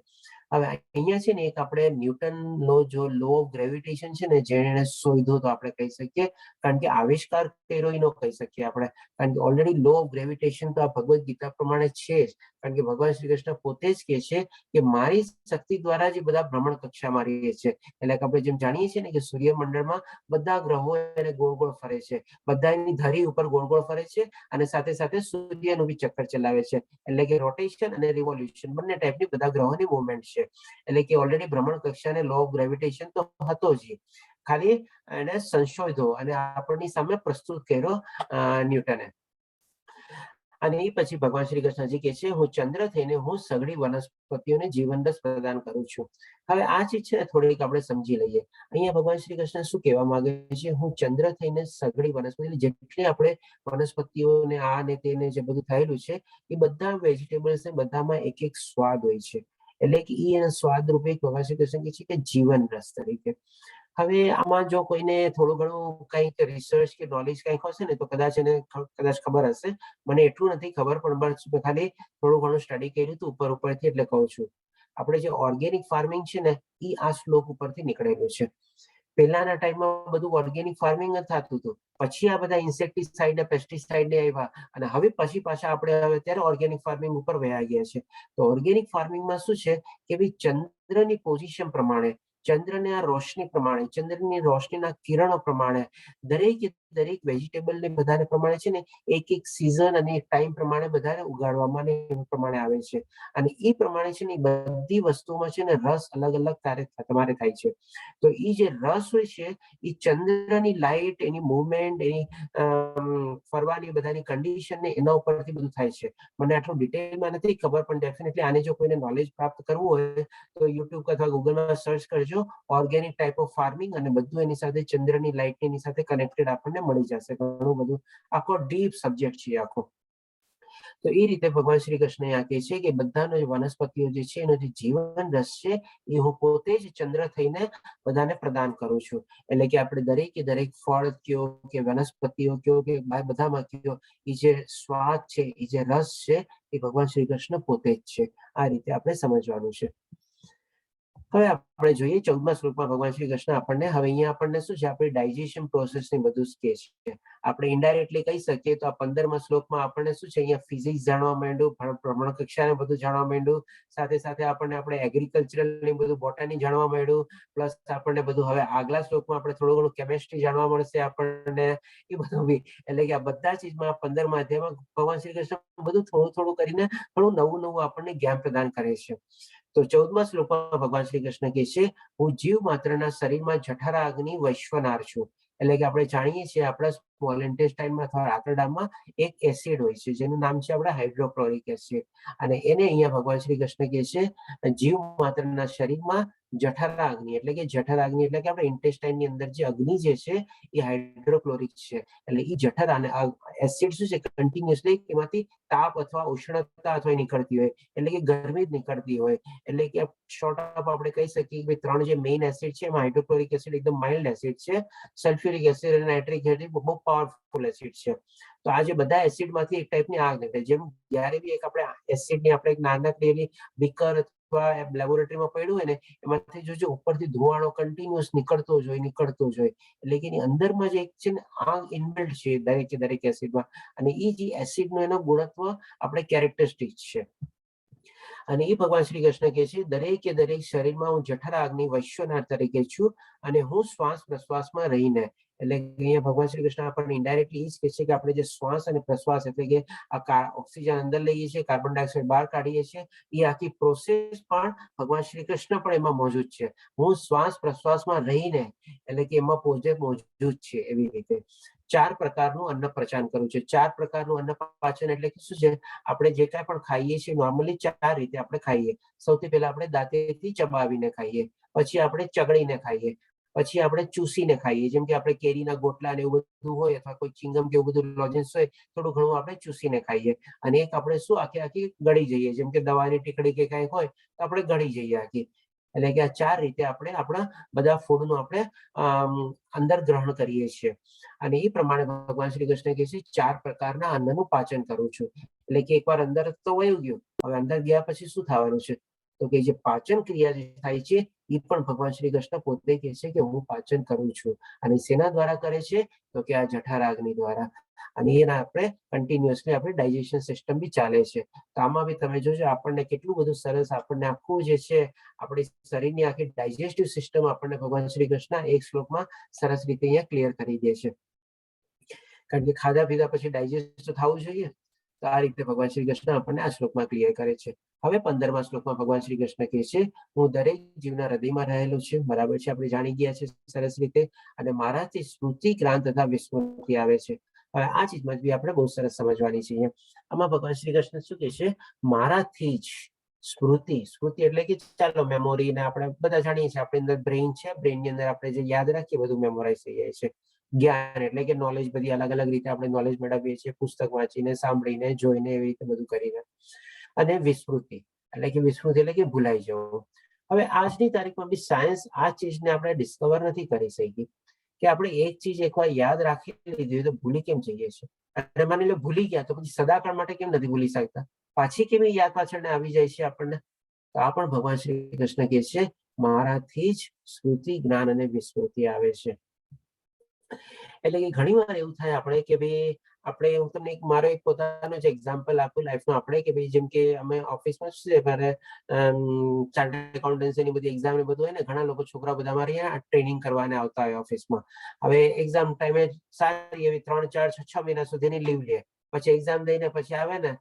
હવે અહીંયા છે ને એક આપણે ન્યૂટનનો જો લો ઓફ ગ્રેવિટેશન છે ને જેણે શોધ્યો તો આપણે કહી શકીએ, કારણ કે આવિષ્કાર કર્યો એ ન કહી શકીએ આપણે, કારણ કે ઓલરેડી લો ઓફ ગ્રેવિટેશન તો આ ભગવદ્ ગીતા પ્રમાણે છે જ, કારણ કે ભગવાન શ્રી કૃષ્ણ પોતે જ કહે છે કે મારી શક્તિ દ્વારા જ બધા ભ્રમણ કક્ષામાં રહે છે. એટલે કે આપણે જેમ જાણીએ છીએ ને કે સૂર્યમંડળમાં બધા ગ્રહો એને ગોળ ગોળ ફરે છે, બધા એની ધરી ઉપર ગોળ ગોળ ફરે છે અને સાથે સાથે સૂર્યનું બી ચક્કર ચલાવે છે. એટલે કે રોટેશન અને રિવોલ્યુશન બંને ટાઈપની બધા ગ્રહોની મુવમેન્ટ છે. એટલે કે ઓલરેડી ભ્રમણ કક્ષાને લો ઓફ ગ્રેવિટેશન તો હતો જ, ખાલી એને સંશોધ્યો અને આપણની સામે પ્રસ્તુત કર્યો ન્યૂટને. અને એ પછી ભગવાન શ્રી કૃષ્ણજી કહે છે, હું ચંદ્ર થઈને હું સઘળી વનસ્પતિઓને જીવનરસ પ્રદાન કરું છું. હવે આ ચીજ છે થોડીક આપણે સમજી લઈએ. અહીંયા ભગવાન શ્રી કૃષ્ણ શું કહેવા માંગે છે? હું ચંદ્ર થઈને સઘળી વનસ્પતિ, જેટલી આપણે વનસ્પતિઓને આ ને તેને જે બધું થયેલું છે એ બધા વેજીટેબલ્સ ને બધામાં એક એક સ્વાદ હોય છે. એટલે કે એ સ્વાદ રૂપે ભગવાન શ્રી કૃષ્ણ કહે છે કે જીવન રસ તરીકે. હવે આમાં જો કોઈને થોડું ઘણું કંઈક રિસર્ચ કે નોલેજ કંઈક હશે ને તો કદાચ એને કદાચ ખબર હશે. મને એટલું નથી ખબર, પણ ખાલી થોડું ઘણું સ્ટડી કર્યું હતું ઉપરથી, એટલે કહું છું. આપણે જે ઓર્ગેનિક ફાર્મિંગ છે ને એ આ શ્લોક ઉપરથી નીકળેલું છે. પહેલાના ટાઈમમાં બધું ઓર્ગેનિક ફાર્મિંગ જ થતું હતું, પછી આ બધા ઇન્સેક્ટિસાઇડ ને પેસ્ટિસાઇડ ને આવ્યા અને હવે પછી પાછા આપણે હવે અત્યારે ઓર્ગેનિક ફાર્મિંગ ઉપર વયા ગયા છે. તો ઓર્ગેનિક ફાર્મિંગમાં શું છે કે ભાઈ ચંદ્રની પોઝિશન પ્રમાણે, ચંદ્રની રોશની પ્રમાણે, ચંદ્રની રોશનીના કિરણો પ્રમાણે દરેક વેજીટેબલ ને બધાને પ્રમાણે છે ને એક એક સિઝન અને ટાઈમ પ્રમાણે બધાને ઉગાડવામાં પ્રમાણે આવે છે. અને એ પ્રમાણે છે ને બધી વસ્તુમાં છે ને રસ અલગ અલગ તમારે થાય છે. તો એ જે રસ હોય છે એ ચંદ્રની લાઇટ, એની મુવમેન્ટ, એની ફરવાની બધાની કન્ડિશન ને એના ઉપરથી બધું થાય છે. મને આટલું ડિટેલમાં નથી ખબર, પણ ડેફિનેટલી આને જો કોઈને નોલેજ પ્રાપ્ત કરવું હોય તો યુટ્યુબ અથવા ગૂગલમાં સર્ચ કરજો ઓર્ગેનિક ટાઈપ ઓફ ફાર્મિંગ, અને બધું એની સાથે ચંદ્રની લાઇટ એની સાથે કનેક્ટેડ આપણને મળી જશે. ઘણું બધું આખો ડીપ સબ્જેક્ટ છે આખો. તો એ રીતે ભગવાન શ્રી કૃષ્ણ આ કહે છે કે બધાનો વનસ્પતિઓ જે છે એનો જે જીવન રસ છે એ હું પોતે જ ચંદ્ર થઈને બધાને પ્રદાન કરું છું. એટલે કે આપણે દરેક ફળ કયો કે વનસ્પતિઓ કયો કે બધામાં કયો, એ જે સ્વાદ છે, એ જે રસ છે એ ભગવાન શ્રી કૃષ્ણ પોતે જ છે. આ રીતે આપણે સમજવાનું છે. હવે આપણે જોઈએ 14મા શ્લોકમાં ભગવાન શ્રી કૃષ્ણ આપણને, હવે અહીંયા આપણને શું છે, આપણે ડાયજેશન પ્રોસેસ ની બધું કહે છે. આપણે ઇનડાયરેક્ટલી કહી શકીએ તો આ 15મા શ્લોકમાં આપણને શું છે, અહીંયા ફિઝિક્સ જાણવા માંડ્યું, ભ્રમણ કક્ષાને બધું જાણવા માંડ્યું, સાથે સાથે આપણને આપણે એગ્રીકલ્ચરલ ને બધું બોટાની જાણવા માંડ્યું, પ્લસ આપણને બધું હવે આગલા શ્લોકમાં આપણે થોડું ઘણું કેમેસ્ટ્રી જાણવા મળશે આપણને, એ બધું બી. એટલે કે આ બધા ચીજમાં 15મા અધ્યાયમાં ભગવાન શ્રી કૃષ્ણ બધું થોડું થોડું કરીને ઘણું નવું આપણને જ્ઞાન પ્રદાન કરે છે. તો 14મા શ્લોકમાં ભગવાન શ્રી કૃષ્ણ કહે છે, હું જીવ માત્રના શરીરમાં જઠરા અગ્નિ વૈશ્વનાર છું. એટલે કે આપણે જાણીએ છીએ આપણા સ્મોલ ઇન્ટેસ્ટાઇનમાં અથવા આંતરડામાં એક એસિડ હોય છે જેનું નામ છે આપણા હાઇડ્રોક્લોરિક એસિડ. અને એને અહીંયા ભગવાન શ્રી કૃષ્ણ કહે છે જીવ માત્રના શરીરમાં જઠરા અગ્નિ, એટલે કે જઠરા અગ્નિ એટલે કે આપણે ઇન્ટેસ્ટાઇનની અંદર જે અગ્નિ જે છે એ હાઇડ્રોક્લોરિક છે. એટલે એ જઠરા અને એસિડ શું છે, કન્ટિન્યુઅસલી એમાંથી તાપ અથવા ઉષ્ણતા અથવા નીકળતી હોય, એટલે કે ગરમી જ નીકળતી હોય. એટલે કે શોર્ટ અપ આપણે કહી શકીએ કે ત્રણ જે મેઇન એસિડ છે એમાં હાઇડ્રોક્લોરિક એસિડ એકદમ માઇલ્ડ એસિડ છે, સલ્ફ્યુરિક એસિડ અને નાઇટ્રિક એસિડ બહુ પાવરફુલ એસિડ છે. તો આ જે બધા એસિડમાંથી એક ટાઈપની આગ નીકળે. જેમ જ્યારે બી એક આપણે એસિડની આપણે એક નાનકડી બીકર અથવા લેબોરેટરીમાં પડ્યું હોય ને એમાંથી જો ઉપરથી ધુવાળો કન્ટિન્યુઅસ નીકળતો જ હોય. એટલે કે એની અંદરમાં જે એક છે ને આગ ઇનબિલ્ટ છે દરેક એસિડમાં, અને એ જે એસિડનો એનો ગુણત્વ આપણે કેરેક્ટરિસ્ટિક છે. અને એ ભગવાન શ્રી કૃષ્ણ કહે છે દરેક શરીરમાં હું જઠરા અગ્નિ વૈશ્વનાથ તરીકે છું, અને હું શ્વાસ પ્રશ્વાસમાં રહીને, એટલે અહીંયા ભગવાન શ્રી કૃષ્ણ આપણને ઇન્ડાયરેક્ટલી એ જ કહે છે કે આપણે જે શ્વાસ અને પ્રશ્વાસ એટલે કે ઓક્સિજન અંદર લઈએ છીએ, કાર્બન ડાયોક્સાઇડ બહાર કાઢીએ છીએ, એ આખી પ્રોસેસ પણ ભગવાન શ્રી કૃષ્ણ પણ એમાં મોજૂદ છે. હું શ્વાસ પ્રશ્વાસમાં રહીને, એટલે કે એમાં પોતે મોજૂદ છે. એવી રીતે 4 પ્રકારનું અન્ન પ્રચાન કરવું છે. 4 પ્રકારનું અન્ન પાચન એટલે કે શું છે, આપણે જે કાંઈ પણ ખાઈએ છીએ નોર્મલી 4 રીતે આપણે ખાઈએ. સૌથી પહેલા આપણે દાંતેથી ચબાવીને ખાઈએ, પછી આપણે ચગડીને ખાઈએ, પછી આપણે ચૂસીને ખાઈએ, જેમ કે આપણે કેરીના ગોટલા ને એવું બધું હોય અથવા કોઈ ચિંગમ કે એવું બધું લોજન્સ હોય થોડું ઘણું આપણે ચૂસીને ખાઈએ. અને એક આપણે શું આખી ગળી જઈએ, જેમ કે દવાની ટીકડી કે કંઈક હોય તો આપણે ગળી જઈએ આખી. એટલે કે આ 4 રીતે આપણે આપણા બધા ફૂડનું આપણે અંદર ગ્રહણ કરીએ છીએ. અને એ પ્રમાણે ભગવાન શ્રી કૃષ્ણ કહે છે 4 પ્રકારના અન્નનું પાચન કરું છું. એટલે કે એકવાર અંદર તો વયું ગયું, હવે અંદર ગયા પછી શું થવાનું છે? તો કે જે પાચન ક્રિયા જે થાય છે એ પણ ભગવાન શ્રી કૃષ્ણ પોતે કહે છે કે હું પાચન કરું છું. અને શેના દ્વારા કરે છે? તો કે આ જઠરાગ્નિ દ્વારા. અને એના આપણે કન્ટિન્યુઅસલી આપણે ડાયજેશન સિસ્ટમ બી ચાલે છે. તો આમાં બી તમે જોજો આપણને કેટલું બધું સરસ આપણને આખું જે છે આપણી શરીરની આખી ડાયજેસ્ટિવ સિસ્ટમ આપણને ભગવાન શ્રી કૃષ્ણ એક શ્લોકમાં સરસ રીતે અહીંયા ક્લિયર કરી દે છે. કારણ કે ખાધા પીધા પછી ડાયજેસ્ટ થવું જોઈએ. તો આ રીતે ભગવાન શ્રી કૃષ્ણ આપણને આ શ્લોકમાં ક્લિયર કરે છે. હવે 15મા શ્લોકમાં ભગવાન શ્રી કૃષ્ણ કહે છે હું દરેક જીવના હૃદયમાં રહેલો છું. બરાબર છે, આપણે જાણી ગયા છે સરસ રીતે. અને મારાથી સ્મૃતિ, ક્રાંત તથા વિસ્મૃતિ આવે છે. હવે આ ચીજમાં બી આપણે બહુ સરસ સમજવાની છે. આમાં ભગવાન શ્રી કૃષ્ણ શું કહે છે? મારાથી જ સ્મૃતિ. સ્મૃતિ એટલે કે ચાલો મેમોરી ને આપણે બધા જાણીએ છીએ આપણી અંદર બ્રેઇન છે, બ્રેઇનની અંદર આપણે જે યાદ રાખીએ બધું મેમોરાઇઝ થઈ જાય છે. જ્ઞાન એટલે કે નોલેજ, બધી અલગ અલગ રીતે આપણે નોલેજ મેળવીએ છીએ, પુસ્તક વાંચીને, સાંભળીને, જોઈને, એવી રીતે બધું કરીને. અને વિસ્મૃતિ એટલે કે વિસ્મૃતિ એટલે કે ભૂલાઈ જવું. હવે આજની તારીખમાં બી સાયન્સ આ ચીજને આપણે ડિસ્કવર નથી કરી શકી કે આપણે એક ચીજ એકવાર યાદ રાખી લીધી તો ભૂલી કેમ જઈએ છીએ. અને માની લો ભૂલી ગયા તો પછી સદાકાળ માટે કેમ નથી ભૂલી શકતા? પાછી કેમ યાદ પાછળને આવી જાય છે આપણને? તો આ પણ ભગવાન શ્રી કૃષ્ણ કહે છે મારાથી જ સ્મૃતિ, જ્ઞાન અને વિસ્મૃતિ આવે છે. એટલે કે ઘણી વાર એવું થાય આપણે કે ભાઈ આપણે, હું તમને મારો એક પોતાનો જ એક્ઝામ્પલ આપું લાઈફનો આપણે, કે ભાઈ જેમ કે અમે ઓફિસમાં શું છે મારે ચાર્ટર્ડ એકાઉન્ટન્સીની બધી એક્ઝામ ને બધું હોય ને, ઘણા લોકો છોકરા બધા અમારે અહીંયા ટ્રેનિંગ કરવાને આવતા હોય ઓફિસમાં. હવે એક્ઝામ ટાઈમે સારી એવી 3, 4, 6 મહિના સુધીની લીવ લે, પછી એક્ઝામ દઈને પછી આવે ને,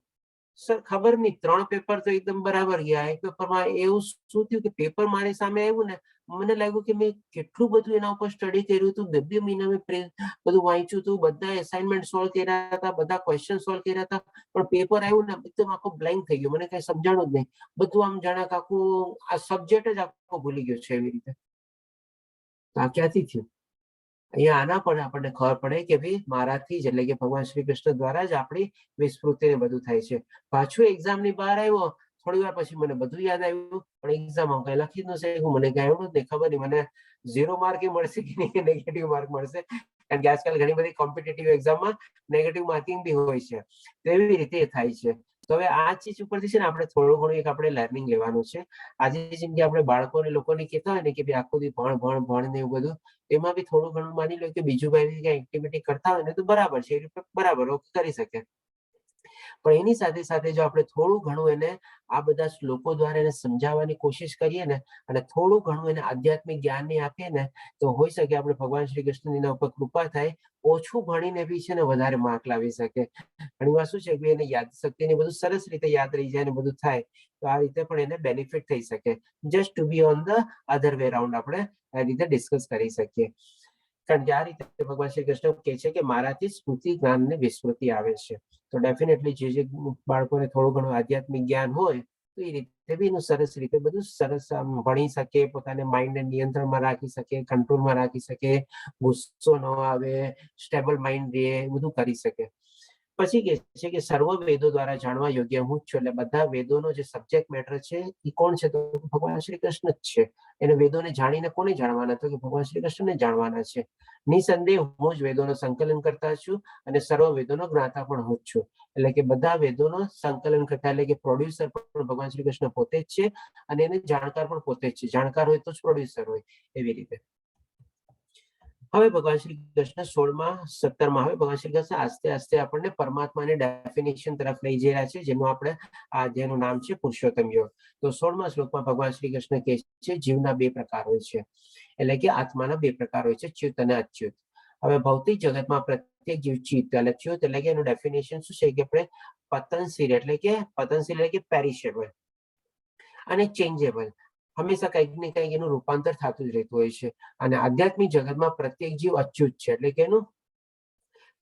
સર ખબર નહીં 3 પેપર તો એકદમ બરાબર ગયા. એક પેપરમાં એવું શું થયું કે પેપર મારી સામે આવ્યું ને, મને લાગ્યું કે મેં કેટલું બધું એના ઉપર સ્ટડી કર્યું હતું, 2 મહિના મેં બધું વાંચ્યું હતું, બધા એસાઇનમેન્ટ સોલ્વ કર્યા હતા, બધા ક્વેશ્ચન સોલ્વ કર્યા હતા, પણ પેપર આવ્યું ને એકદમ આખો બ્લેન્ક થઈ ગયો, મને કઈ સમજાણું જ નહીં. બધું આમ જાણે કે આખું આ સબ્જેક્ટ જ આખો ભૂલી ગયો છે એવી રીતે. તો આ ક્યાંથી થયું? અહીંયા આના પર આપણને ખબર પડે કે ભાઈ મારાથી જ, એટલે કે ભગવાન શ્રી કૃષ્ણ દ્વારા જ આપણી વિસ્મૃતિ ને બધું થાય છે. પાછું એક્ઝામ ની બહાર આવ્યો, થોડી વાર પછી મને બધું યાદ આવ્યું, પણ એક્ઝામમાં કઈ લખી જ ન મને કઈ આવડું જ નહીં, ખબર નહીં મને 0 માર્ક મળશે કે નહીં, નેગેટિવ માર્ક મળશે. કારણ કે આજકાલ ઘણી બધી કોમ્પિટિટિવ એક્ઝામમાં નેગેટિવ માર્કિંગ બી હોય છે. તો એવી રીતે થાય છે. તો હવે આ ચીજ ઉપરથી છે ને આપણે થોડું ઘણું એક આપણે લર્નિંગ લેવાનું છે. આજે જેમ કે આપણે બાળકોને લોકોને કહેતા હોય ને કે ભાઈ આખું દી ભણ ભણ ભણ ને એવું બધું, એમાં બી થોડું ઘણું માની લો કે બીજું કઈ એક્ટિવિટી કરતા હોય ને તો બરાબર છે, એ રીતે બરાબર કરી શકે. પણ એની સાથે સાથે જો આપણે થોડું ઘણું એને આ બધા શ્લોકો દ્વારા એને સમજાવવાની કોશિશ કરીએ ને, અને થોડું ઘણું એને આધ્યાત્મિક જ્ઞાન ને આપીએ ને, તો હોઈ શકે આપણે ભગવાન શ્રી કૃષ્ણની એના ઉપર કૃપા થાય, ઓછું ભણીને બી છે ને વધારે માર્ક લાવી શકે. ઘણી વાર શું છે કે એને યાદ શક્તિ ને બધું સરસ રીતે યાદ રહી જાય ને બધું થાય, તો આ રીતે પણ એને બેનિફિટ થઈ શકે. Just to be on the other way round આપણે આ રીતે ડિસ્કસ કરી શકીએ. કારણ કે આ રીતે ભગવાન શ્રી કૃષ્ણ કહે છે કે મારાથી સ્મૃતિ, જ્ઞાન ને વિસ્મૃતિ આવે છે. તો ડેફિનેટલી જે બાળકોને થોડું ઘણું આધ્યાત્મિક જ્ઞાન હોય તો એ રીતે બી એનું સરસ રીતે બધું સરસ ભણી શકે, પોતાને માઇન્ડને નિયંત્રણમાં રાખી શકે, કંટ્રોલમાં રાખી શકે, ગુસ્સો ન આવે, સ્ટેબલ માઇન્ડ રહે, બધું કરી શકે. પછી કે છે કે સર્વ વેદો દ્વારા જાણવા યોગ્ય હું જ છું. એટલે બધા વેદોનો જે સબ્જેક્ટ મેટર છે એ કોણ છે? તો ભગવાન શ્રી કૃષ્ણ જ છે. એને વેદોને જાણીને કોને જાણવાના? તો કે ભગવાન શ્રી કૃષ્ણને જાણવાના છે. નિસંદેહ હું જ વેદોનું સંકલન કરતા છું અને સર્વ વેદોનો જ્ઞાતા પણ હું જ છું. એટલે કે બધા વેદોનો સંકલન કરતા એટલે કે પ્રોડ્યુસર પણ ભગવાન શ્રી કૃષ્ણ પોતે જ છે, અને એને જાણકાર પણ પોતે જ છે. જાણકાર હોય તો જ પ્રોડ્યુસર હોય, એવી રીતે. હવે ભગવાન શ્રી કૃષ્ણ 16મા 17મા હવે ભગવાન શ્રી કૃષ્ણ આસ્તે આસ્તે આપણને પરમાત્માની ડેફિનેશન તરફ લઈ જઈ રહ્યા છે, જેનું આપણે આ અધ્યાયનું નામ છે પુરુષોત્તમ યોગ. તો 16મા શ્લોકમાં ભગવાન શ્રી કૃષ્ણ કહે છે જીવના 2 પ્રકાર હોય છે, એટલે કે આત્માના 2 પ્રકાર હોય છે, ચ્યુત અને અચ્યુત. હવે ભૌતિક જગતમાં પ્રત્યેક જીવ ચ્યુત એટલે ચ્યુત એટલે કે એનું ડેફિનેશન શું છે કે આપણે પતનશીલ એટલે કે પેરિશેબલ અને ચેન્જેબલ, હંમેશા કંઈક ને કંઈક એનું રૂપાંતર થતું જ રહેતું હોય છે. અને આધ્યાત્મિક જગતમાં પ્રત્યેક જીવ અચ્યુત છે, એટલે કે એનું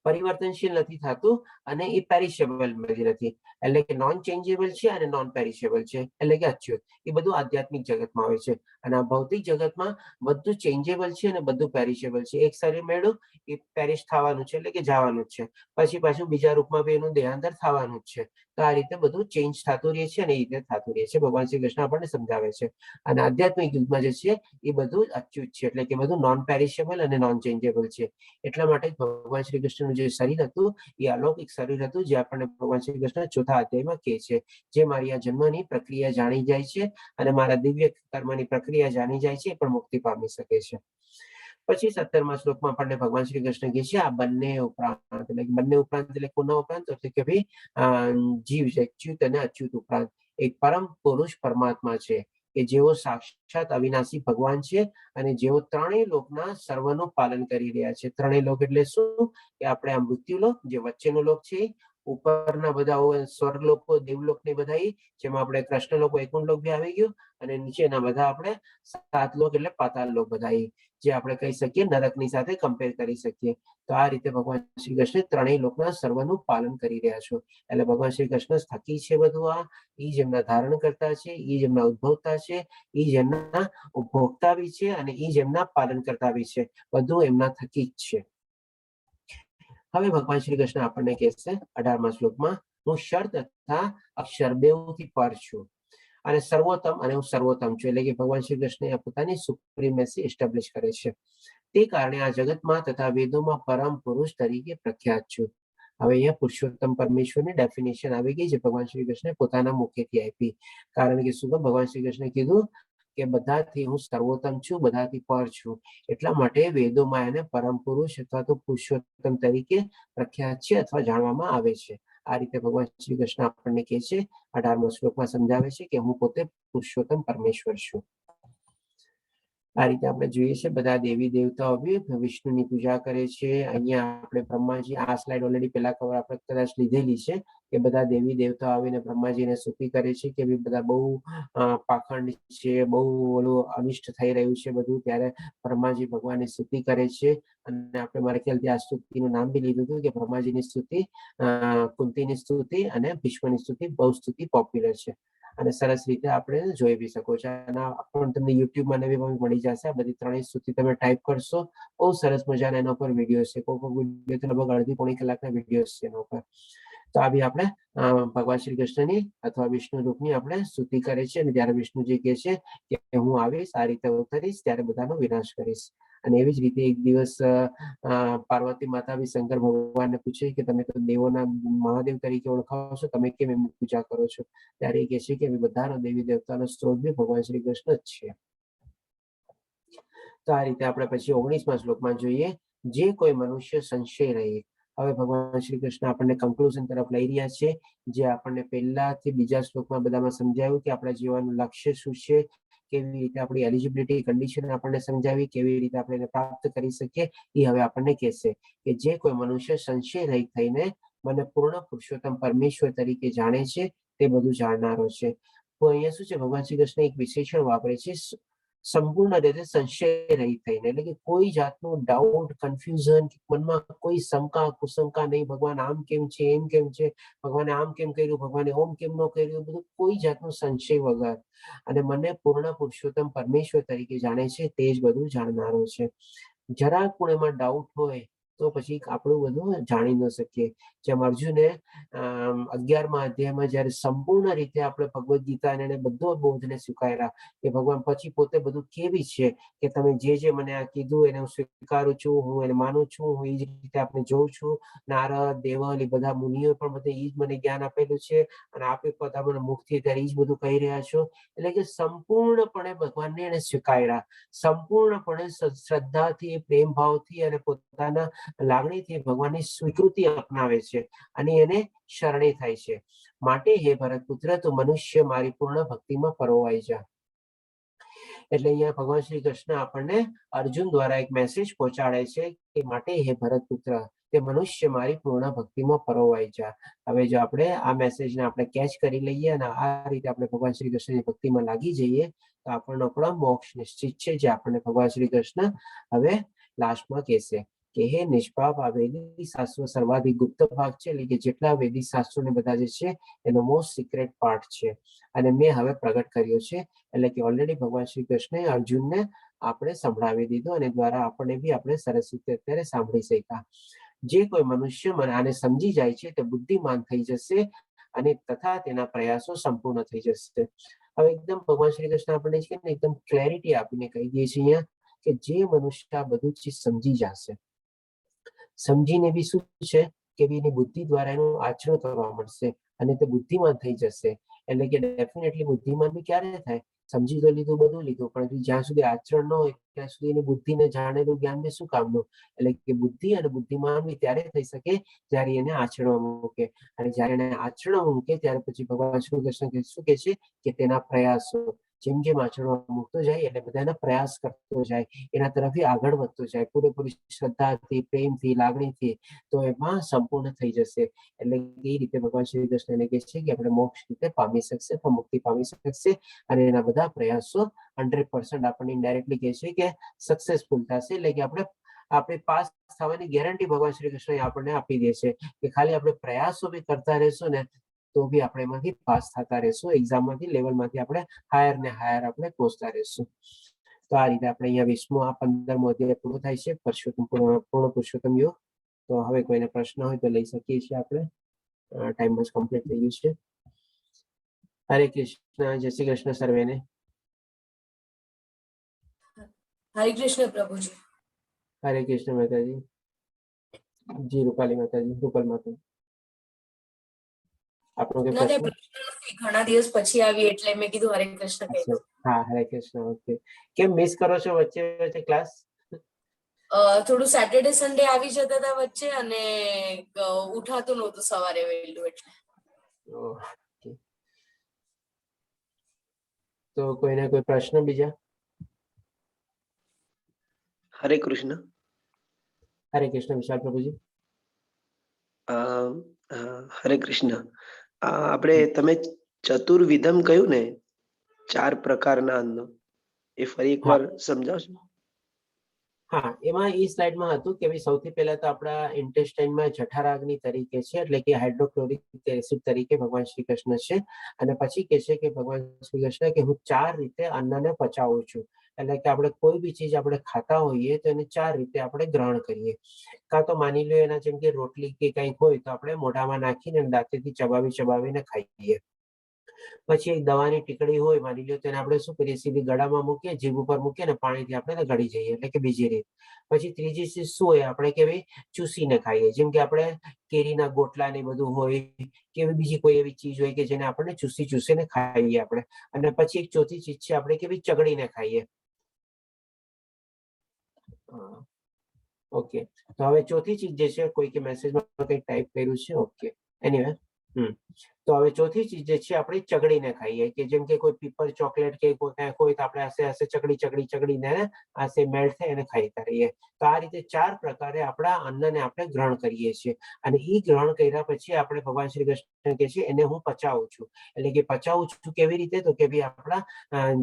પરિવર્તનશીલ નથી થતું અને એ પેરિશેબલ નથી, એટલે કે નોન ચેન્જેબલ છે અને નોન પેરિશેબલ છે, એટલે કે અચ્યુત. એ બધું આધ્યાત્મિક જગતમાં હોય છે. અને આ ભૌતિક જગતમાં બધું ચેન્જેબલ છે અને બધું પેરિશેબલ છે. એક શરીર મેળવું એ પેરિશ થવાનું છે, એટલે કે જવાનું જ છે. પછી પાછું બીજા રૂપમાં બી એનું દેહાંતર થવાનું જ છે. તો આ રીતે બધું ચેન્જ થતું રહે છે અને એ રીતે થતું રહે છે. ભગવાન શ્રી કૃષ્ણ આપણને સમજાવે છે. અને આધ્યાત્મિક યુગમાં જે છે એ બધું અચ્યુત છે, એટલે કે બધું નોન પેરિશેબલ અને નોન ચેન્જેબલ છે. એટલા માટે ભગવાન શ્રી કૃષ્ણનું જે શરીર હતું એ અલૌકિક શરીર હતું, જે આપણને ભગવાન શ્રી કૃષ્ણ ચોથા અધ્યાયમાં કહે છે, જે મારી આ જન્મની પ્રક્રિયા જાણી જાય છે અને મારા દિવ્ય કર્મની પ્રક્રિયા જાણી જાય છે, એ પણ મુક્તિ પામી શકે છે. પછી 17મા શ્લોકમાં આપણને ભગવાન શ્રી કૃષ્ણ કહે છે આ બંને ઉપરાંત, એટલે બંને ઉપરાંત એટલે કોના ઉપરાંત, એટલે કે ભાઈ જીવ છે, અચ્યુત અને અચ્યુત ઉપરાંત એક પરમ પુરુષ પરમાત્મા છે કે જેઓ સાક્ષાત અવિનાશી ભગવાન છે અને જેઓ ત્રણેય લોકના સર્વનું પાલન કરી રહ્યા છે. ત્રણેય લોક એટલે શું? કે આપણે આ મૃત્યુલોક, જે વચ્ચેનો લોક છે, ઉપરના બધા સ્વર્ગલોકો, દેવલોક ને બધા, જેમાં આપણે કૃષ્ણ લોક, વૈકુંઠ લોક બી આવી ગયું, અને નીચેના બધા આપણે 7 લોક એટલે પાતાળ લોક બધા, જે આપણે કહી શકીએ નરકની સાથે કમ્પેર કરી શકીએ. તો આ રીતે ભગવાન શ્રી કૃષ્ણ ત્રણેય લોકના સર્વનું પાલન કરી રહ્યા છો. એટલે ભગવાન શ્રી કૃષ્ણ થકી છે બધું આ, એ જેમના ધારણ કરતા છે, એ જેમના ઉદ્ભવતા છે, એ જેમના ઉપભોગતા બી છે અને એ જેમના પાલન કરતા બી છે. બધું એમના થકી જ છે. હવે ભગવાન શ્રી કૃષ્ણ આપણને કહે છે 18મા શ્લોકમાં, હું ક્ષર તથા અક્ષર બેઉથી પર છું અને સર્વોત્તમ અને હું સર્વોત્તમ છું. એટલે કે ભગવાન શ્રી કૃષ્ણ પોતાની સુપ્રીમેસી એસ્ટાબ્લિશ કરે છે. તે કારણે આ જગતમાં તથા વેદોમાં પરમ પુરુષ તરીકે પ્રખ્યાત છું. હવે અહીંયા પુરુષોત્તમ પરમેશ્વરની ડેફિનેશન આવી ગઈ, જે ભગવાન શ્રી કૃષ્ણ પોતાના મુખેથી આપી. કારણ કે શું ભગવાન શ્રી કૃષ્ણે કીધું કે બધાથી હું સર્વોત્તમ છું, બધાથી પર છું. એટલા માટે વેદોમાં એને પરમ પુરુષ અથવા તો પુરુષોત્તમ તરીકે પ્રખ્યાત છે અથવા જાણવામાં આવે છે. આ રીતે ભગવાન શ્રી કૃષ્ણ આપણને કહે છે, 18મા શ્લોકમાં સમજાવે છે કે હું પોતે પુરુષોત્તમ પરમેશ્વર છું. આ રીતે આપણે જોઈએ છે બધા દેવી દેવતાઓ બી વિષ્ણુની પૂજા કરે છે. અહીંયા આપણે બ્રહ્માજી, આ સ્લાઇડ ઓલરેડી પેલા કવર આપણે કદાચ લીધેલી છે, કે બધા દેવી દેવતાઓ આવીને બ્રહ્માજીને સ્તુતિ કરે છે કે બધા બહુ પાખંડ છે, બહુ ઓલું અનિષ્ટ થઈ રહ્યું છે બધું. ત્યારે બ્રહ્માજી ભગવાનની સ્તુતિ કરે છે. અને આપણે મારા ખ્યાલથી આ સ્તુતિનું નામ બી લીધું હતું કે બ્રહ્માજીની સ્તુતિ, કુંતીની સ્તુતિ અને ભીષ્મની સ્તુતિ, બહુ સ્તુતિ પોપ્યુલર છે અને સરસ રીતે આપણે જોઈ બી શકો છો. અને તમને યુટ્યુબમાં બી મળી જશે. આ બધી ત્રણેય સ્તુતિ તમે ટાઈપ કરશો, બહુ સરસ મજાના એના ઉપર વિડીયો છે. કોઈ વિડીયો તો લગભગ અડધી પોણી કલાકના વિડીયો છે એના ઉપર. તો આ બી આપણે ભગવાન શ્રી કૃષ્ણની અથવા વિષ્ણુ રૂપની આપણે સ્તુતિ કરે છે. અને ત્યારે વિષ્ણુજી કહે છે કે હું આવીશ, આ રીતે અવતરીશ, ત્યારે બધાનો વિનાશ કરીશ. અને એવી જ રીતે એક દિવસ પાર્વતી માતા બી શંકર ભગવાનને પૂછે કે તમે તો દેવોના મહાદેવ તરીકે ઓળખાવો છો, તમે કેમ એમની પૂજા કરો છો? ત્યારે એ કહે છે કે બધાનો દેવી દેવતાનો સ્ત્રોત બી ભગવાન શ્રી કૃષ્ણ જ છે. તો આ રીતે આપણે પછી 19મા શ્લોકમાં જોઈએ, જે કોઈ મનુષ્ય સંશય રહે. હવે ભગવાન શ્રી કૃષ્ણ આપણને કન્ક્લુઝન તરફ લઈ રહ્યા છે, જે આપણને પહેલાથી બીજા શ્લોકમાં બધામાં સમજાવ્યું કે આપણા જીવનનું લક્ષ્ય શું છે, કેવી રીતે આપણી એલિજિબિલિટી કન્ડિશન આપણને સમજાવી, કેવી રીતે આપણે એને પ્રાપ્ત કરી શકીએ. એ હવે આપણને કહેશે કે જે કોઈ મનુષ્ય સંશય રહિત થઈને મને પૂર્ણ પુરુષોત્તમ પરમેશ્વર તરીકે જાણે છે, તે બધું જાણનારો છે. તો અહીંયા શું છે, ભગવાન શ્રી કૃષ્ણ એક વિશેષણ વાપરે છે, સંપૂર્ણ રીતે સંશય રહિત થઈને, એટલે કે કોઈ જાતનું ડાઉટ, કન્ફ્યુઝન, મનમાં કોઈ શંકા કુશંકા નહીં. ભગવાન આમ કેમ છે, એમ કેમ છે, ભગવાને આમ કેમ કર્યું, ભગવાને ઓમ કેમ ન કર્યું, બધું કોઈ જાતનું સંશય વગર અને મને પૂર્ણ પુરુષોત્તમ પરમેશ્વર તરીકે જાણે છે, તે જ બધું જાણનારો છે. જરાક પણ એમાં ડાઉટ હોય તો પછી આપણું બધું જાણી ન શકીએ. જેમ અર્જુને 11મા અધ્યાયમાં જયારે સંપૂર્ણ રીતે આપણે ભગવદ્ ગીતા અને બધો બોધને સ્વીકાર્યા, કે ભગવાન પછી પોતે બધું કેવી છે કે તમે જે મને આ કીધું એને હું સ્વીકારું છું, હું એને માનું છું, હું એ જ રીતે આપણે જોઉં છું. નારદ, દેવલ, એ બધા મુનિઓ પણ બધે એ જ મને જ્ઞાન આપેલું છે અને આપે પોતા મને મુખથી અત્યારે એ જ બધું કહી રહ્યા છો. એટલે કે સંપૂર્ણપણે ભગવાનને એને સ્વીકાર્યા, સંપૂર્ણપણે શ્રદ્ધાથી, પ્રેમ ભાવથી અને પોતાના લાગણીથી ભગવાનની સ્વીકૃતિ અપનાવે છે અને એને શરણે થાય છે. માટે હે ભરત પુત્ર, તું મનુષ્ય મારી પૂર્ણ ભક્તિમાં પરોવાઈ જા. એટલે અહીંયા ભગવાન શ્રી કૃષ્ણ આપણને અર્જુન દ્વારા એક મેસેજ પહોંચાડે છે કે માટે હે ભરત પુત્ર, તે મનુષ્ય મારી પૂર્ણ ભક્તિમાં પરોવાઈ જા. હવે જો આપણે આ મેસેજને આપણે કેચ કરી લઈએ અને આ રીતે આપણે ભગવાન શ્રી કૃષ્ણની ભક્તિમાં લાગી જઈએ, તો આપણનો મોક્ષ નિશ્ચિત છે, જે આપણને ભગવાન શ્રી કૃષ્ણ હવે લાસ્ટમાં કહેશે. કે હે નિષ્પાપ, આ વૈદિક શાસ્ત્રો સર્વાધિક ગુપ્ત ભાગ છે, એટલે કે જેટલા વૈદિક શાસ્ત્રો ને બધા જે છે એનો મોસ્ટ સિક્રેટ પાર્ટ છે, અને મેં હવે પ્રગટ કર્યો છે. એટલે કે ઓલરેડી ભગવાન શ્રી કૃષ્ણે અર્જુનને આપણે સંભળાવી દીધો, અને દ્વારા આપણને બી આપણે સરસ રીતે અત્યારે સાંભળી શક્યા. જે કોઈ મનુષ્ય આને સમજી જાય છે તે બુદ્ધિમાન થઈ જશે, અને તથા તેના પ્રયાસો સંપૂર્ણ થઈ જશે. હવે એકદમ ભગવાન શ્રી કૃષ્ણ આપણને છે ને એકદમ ક્લેરિટી આપીને કહી દે છે અહીંયા કે જે મનુષ્ય આ બધું ચીજ સમજી જશે, સમજીને બી શું છે કે એની બુદ્ધિ દ્વારા એનું આચરણ કરવા મળશે, અને તે બુદ્ધિમાન થઈ જશે. એટલે કે ડેફિનેટલી બુદ્ધિમાન બી ક્યારે થાય? સમજી તો લીધું, બધું લીધું, પણ જ્યાં સુધી આચરણ ન હોય ત્યાં સુધી એની બુદ્ધિને જાણેલું જ્ઞાન બી શું કામનું? એટલે કે બુદ્ધિ અને બુદ્ધિમાન બી ત્યારે થઈ શકે જ્યારે એને આચરણમાં મૂકે, અને જ્યારે એને આચરણમાં મૂકે ત્યારે પછી ભગવાન શ્રી કૃષ્ણ શું કે છે કે તેના પ્રયાસો, જેમ જેમ આચરણમાં મૂકતો જાય એટલે બધા એના પ્રયાસ કરતો જાય, એના તરફથી આગળ વધતો જાય પૂરેપૂરી શ્રદ્ધાથી, પ્રેમથી, લાગણીથી, તો એમાં સંપૂર્ણ થઈ જશે. એટલે એ રીતે ભગવાન શ્રી કૃષ્ણ એને કહે છે કે આપણે મોક્ષ રીતે પામી શકશે, મુક્તિ પામી શકશે, અને એના બધા પ્રયાસો 100% આપણને ઇનડાયરેક્ટલી કહે છે કે સક્સેસફુલ થશે. એટલે કે આપણે પાસ થવાની ગેરંટી ભગવાન શ્રી કૃષ્ણ આપણને આપી દે છે કે ખાલી આપણે પ્રયાસો બી કરતા રહેશું ને તો બી આપણે એમાંથી પાસ થતા રહેશું, એક્ઝામમાંથી, લેવલમાંથી આપણે હાયર ને હાયર આપણે પહોંચતા રહેશું. તો આ રીતે આપણે અહીંયા 20મો આ 15મો અધ્યાય પૂરો થાય છે, પૂર્ણ પુરુષોત્તમ યોગ. તો હવે કોઈને પ્રશ્ન હોય તો લઈ શકીએ છીએ આપણે. ટાઈમ બસ કમ્પ્લીટ થઈ ગયું છે. હરે કૃષ્ણ, જય શ્રી કૃષ્ણ સર્વેને. હરે કૃષ્ણ પ્રભુજી. હરે કૃષ્ણ માતાજી. જી રૂપાલી માતાજી, રૂપલ માતા, આપણો કોઈ ના, કઈ પ્રશ્ન? પ્રશ્ન નથી. ઘણા દિવસ પછી આવી એટલે મેં કીધું હરે કૃષ્ણ કહી દઉં. હા, હરે કૃષ્ણ. ઓકે. કેમ મિસ કરો છો વચ્ચે વચ્ચે ક્લાસ? થોડું સેટરડે સન્ડે આવી જતા હતા વચ્ચે, અને ઉઠાતું નહોતું સવારે વહેલું એટલે. ઓકે. તો કોઈને કોઈ પ્રશ્ન બીજા? હરે કૃષ્ણ. હરે કૃષ્ણ વિશાલ પ્રભુજી. હરે કૃષ્ણ. આપણે તમે ચતુર્વિધમ કહ્યું ને, 4 પ્રકારના અન્ન, એ ફરી એકવાર સમજાવશો? હા, એમાં એ સ્લાઇડમાં હતું કે સૌથી પહેલા તો આપણા ઇન્ટેસ્ટાઇનમાં જઠરાગ્નિ તરીકે છે, એટલે કે હાઇડ્રોક્લોરિક એસિડ તરીકે ભગવાન શ્રી કૃષ્ણ છે, અને પછી કે છે કે ભગવાન શ્રી કૃષ્ણ કે હું 4 રીતે અન્નને પચાવું છું. એટલે કે આપણે કોઈ બી ચીજ આપણે ખાતા હોઈએ તો એને 4 રીતે આપણે ગ્રહણ કરીએ. કાં તો માની લો એના જેમ કે રોટલી કે કંઈક હોય તો આપણે મોઢામાં નાખીને દાંતેથી ચબાવીને ખાઈએ. પછી એક દવાની ટીકડી હોય માની લો, તેને આપણે શું કરીએ, સીધી ગળામાં મૂકીએ, જીભ ઉપર મૂકીએ ને પાણીથી આપણે ગળી જઈએ, એટલે કે બીજી રીત. પછી ત્રીજી ચીજ શું હોય, આપણે કે ભાઈ ચૂસીને ખાઈએ, જેમ કે આપણે કેરીના ગોટલા ને બધું હોય, કે બીજી કોઈ એવી ચીજ હોય કે જેને આપણને ચૂસીને ખાઈએ આપણે. અને પછી એક ચોથી ચીજ છે આપણે કે ભાઈ ચગડીને ખાઈએ. ઓકે, તો હવે ચોથી ચીજ જે છે, કોઈ કે મેસેજમાં કંઈક ટાઈપ કર્યું છે. Okay, anyway. તો હવે ચોથી ચીજ જે છે આપણે ચગડીને ખાઈએ, કે જેમ કે કોઈ પીપર ચોકલેટ કે કોઈ કાંઈક હોય તો આપણે આસે ચગડીને આસે મેલ્ટ થાય અને ખાઈતા રહીએ. તો આ રીતે 4 પ્રકારે આપણા અન્નને આપણે ગ્રહણ કરીએ છીએ, અને એ ગ્રહણ કર્યા પછી આપણે ભગવાન શ્રી કૃષ્ણ કહે છે એને હું પચાવું છું. એટલે કે પચાવું છું કેવી રીતે, તો કે ભાઈ આપણા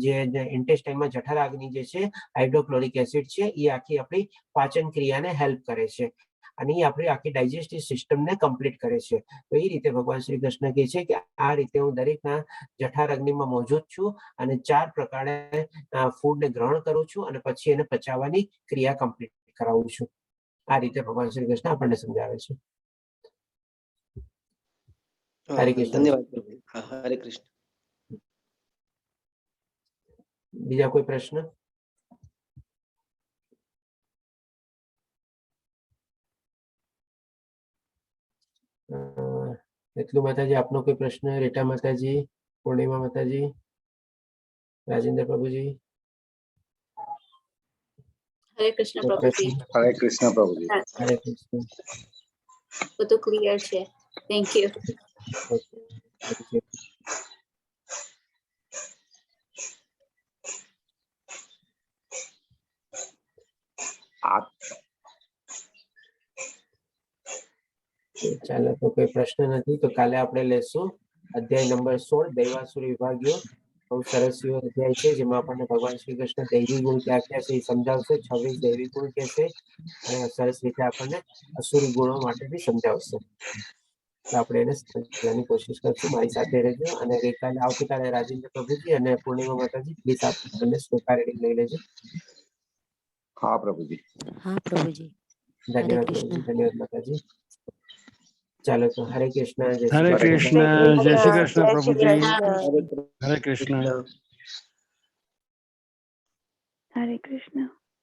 જે ઇન્ટેસ્ટાઇનમાં જઠરાગ્નિ જે છે, હાઇડ્રોક્લોરિક એસિડ છે, એ આખી આપણી પાચન ક્રિયાને હેલ્પ કરે છે, અને એ આપણી આખી ડાયજેસ્ટિવ સિસ્ટમને કમ્પ્લીટ કરે છે. તો એ રીતે ભગવાન શ્રી કૃષ્ણ કહે છે કે આ રીતે હું દરેકના જઠર અગ્નિમાં મોજૂદ છું, અને 4 પ્રકારે ફૂડને ગ્રહણ કરું છું, અને પછી એને પચાવવાની ક્રિયા કમ્પ્લીટ કરાવું છું. આ રીતે ભગવાન શ્રી કૃષ્ણ આપણને સમજાવે છે. હરે કૃષ્ણ. ધન્યવાદ. હરે કૃષ્ણ. બીજા કોઈ પ્રશ્ન? એટલું માતાજી, આપનો કોઈ પ્રશ્ન? રેટા માતાજી, પૂર્ણિમા માતાજી, રાજેન્દ્ર પ્રભુજી. હરે કૃષ્ણ પ્રભુજી. હરે કૃષ્ણ પ્રભુજી. હરે કૃષ્ણ. બધું ક્લિયર છે. Thank you. ચાલો, તો કોઈ પ્રશ્ન નથી તો કાલે આપણે લેશું અધ્યાય નંબર 16, દૈવાસુરી વિભાગ યોગ. બહુ સરસ એવો અધ્યાય છે જેમાં આપણને ભગવાન શ્રી કૃષ્ણ દૈવી ગુણ ક્યાં ક્યાં છે એ સમજાવશે. 26 દૈવી ગુણ કહેશે અને સરસ રીતે આપણને અસુરી ગુણો માટે બી સમજાવશે. તો આપણે એને સમજવાની કોશિશ કરશું. મારી સાથે રહેજો અને આવતીકાલે રાજેન્દ્ર પ્રભુજી અને પૂર્ણિમા માતાજી પ્લીઝ આપણને શ્લોકા રીડિંગ લઈ લેજો. હા પ્રભુજી. હા પ્રભુજી. હરે ધન્યવાદ કૃષ્ણ. પ્રભુજી, ધન્યવાદ માતાજી. ચાલો તો હરે કૃષ્ણ, જય હરે શ્રી કૃષ્ણ. કૃષ્ણ, જય શ્રી કૃષ્ણ જય શ્રી પ્રભુજી. કૃષ્ણ. હરે કૃષ્ણ. કૃષ્ણ. હરે કૃષ્ણ.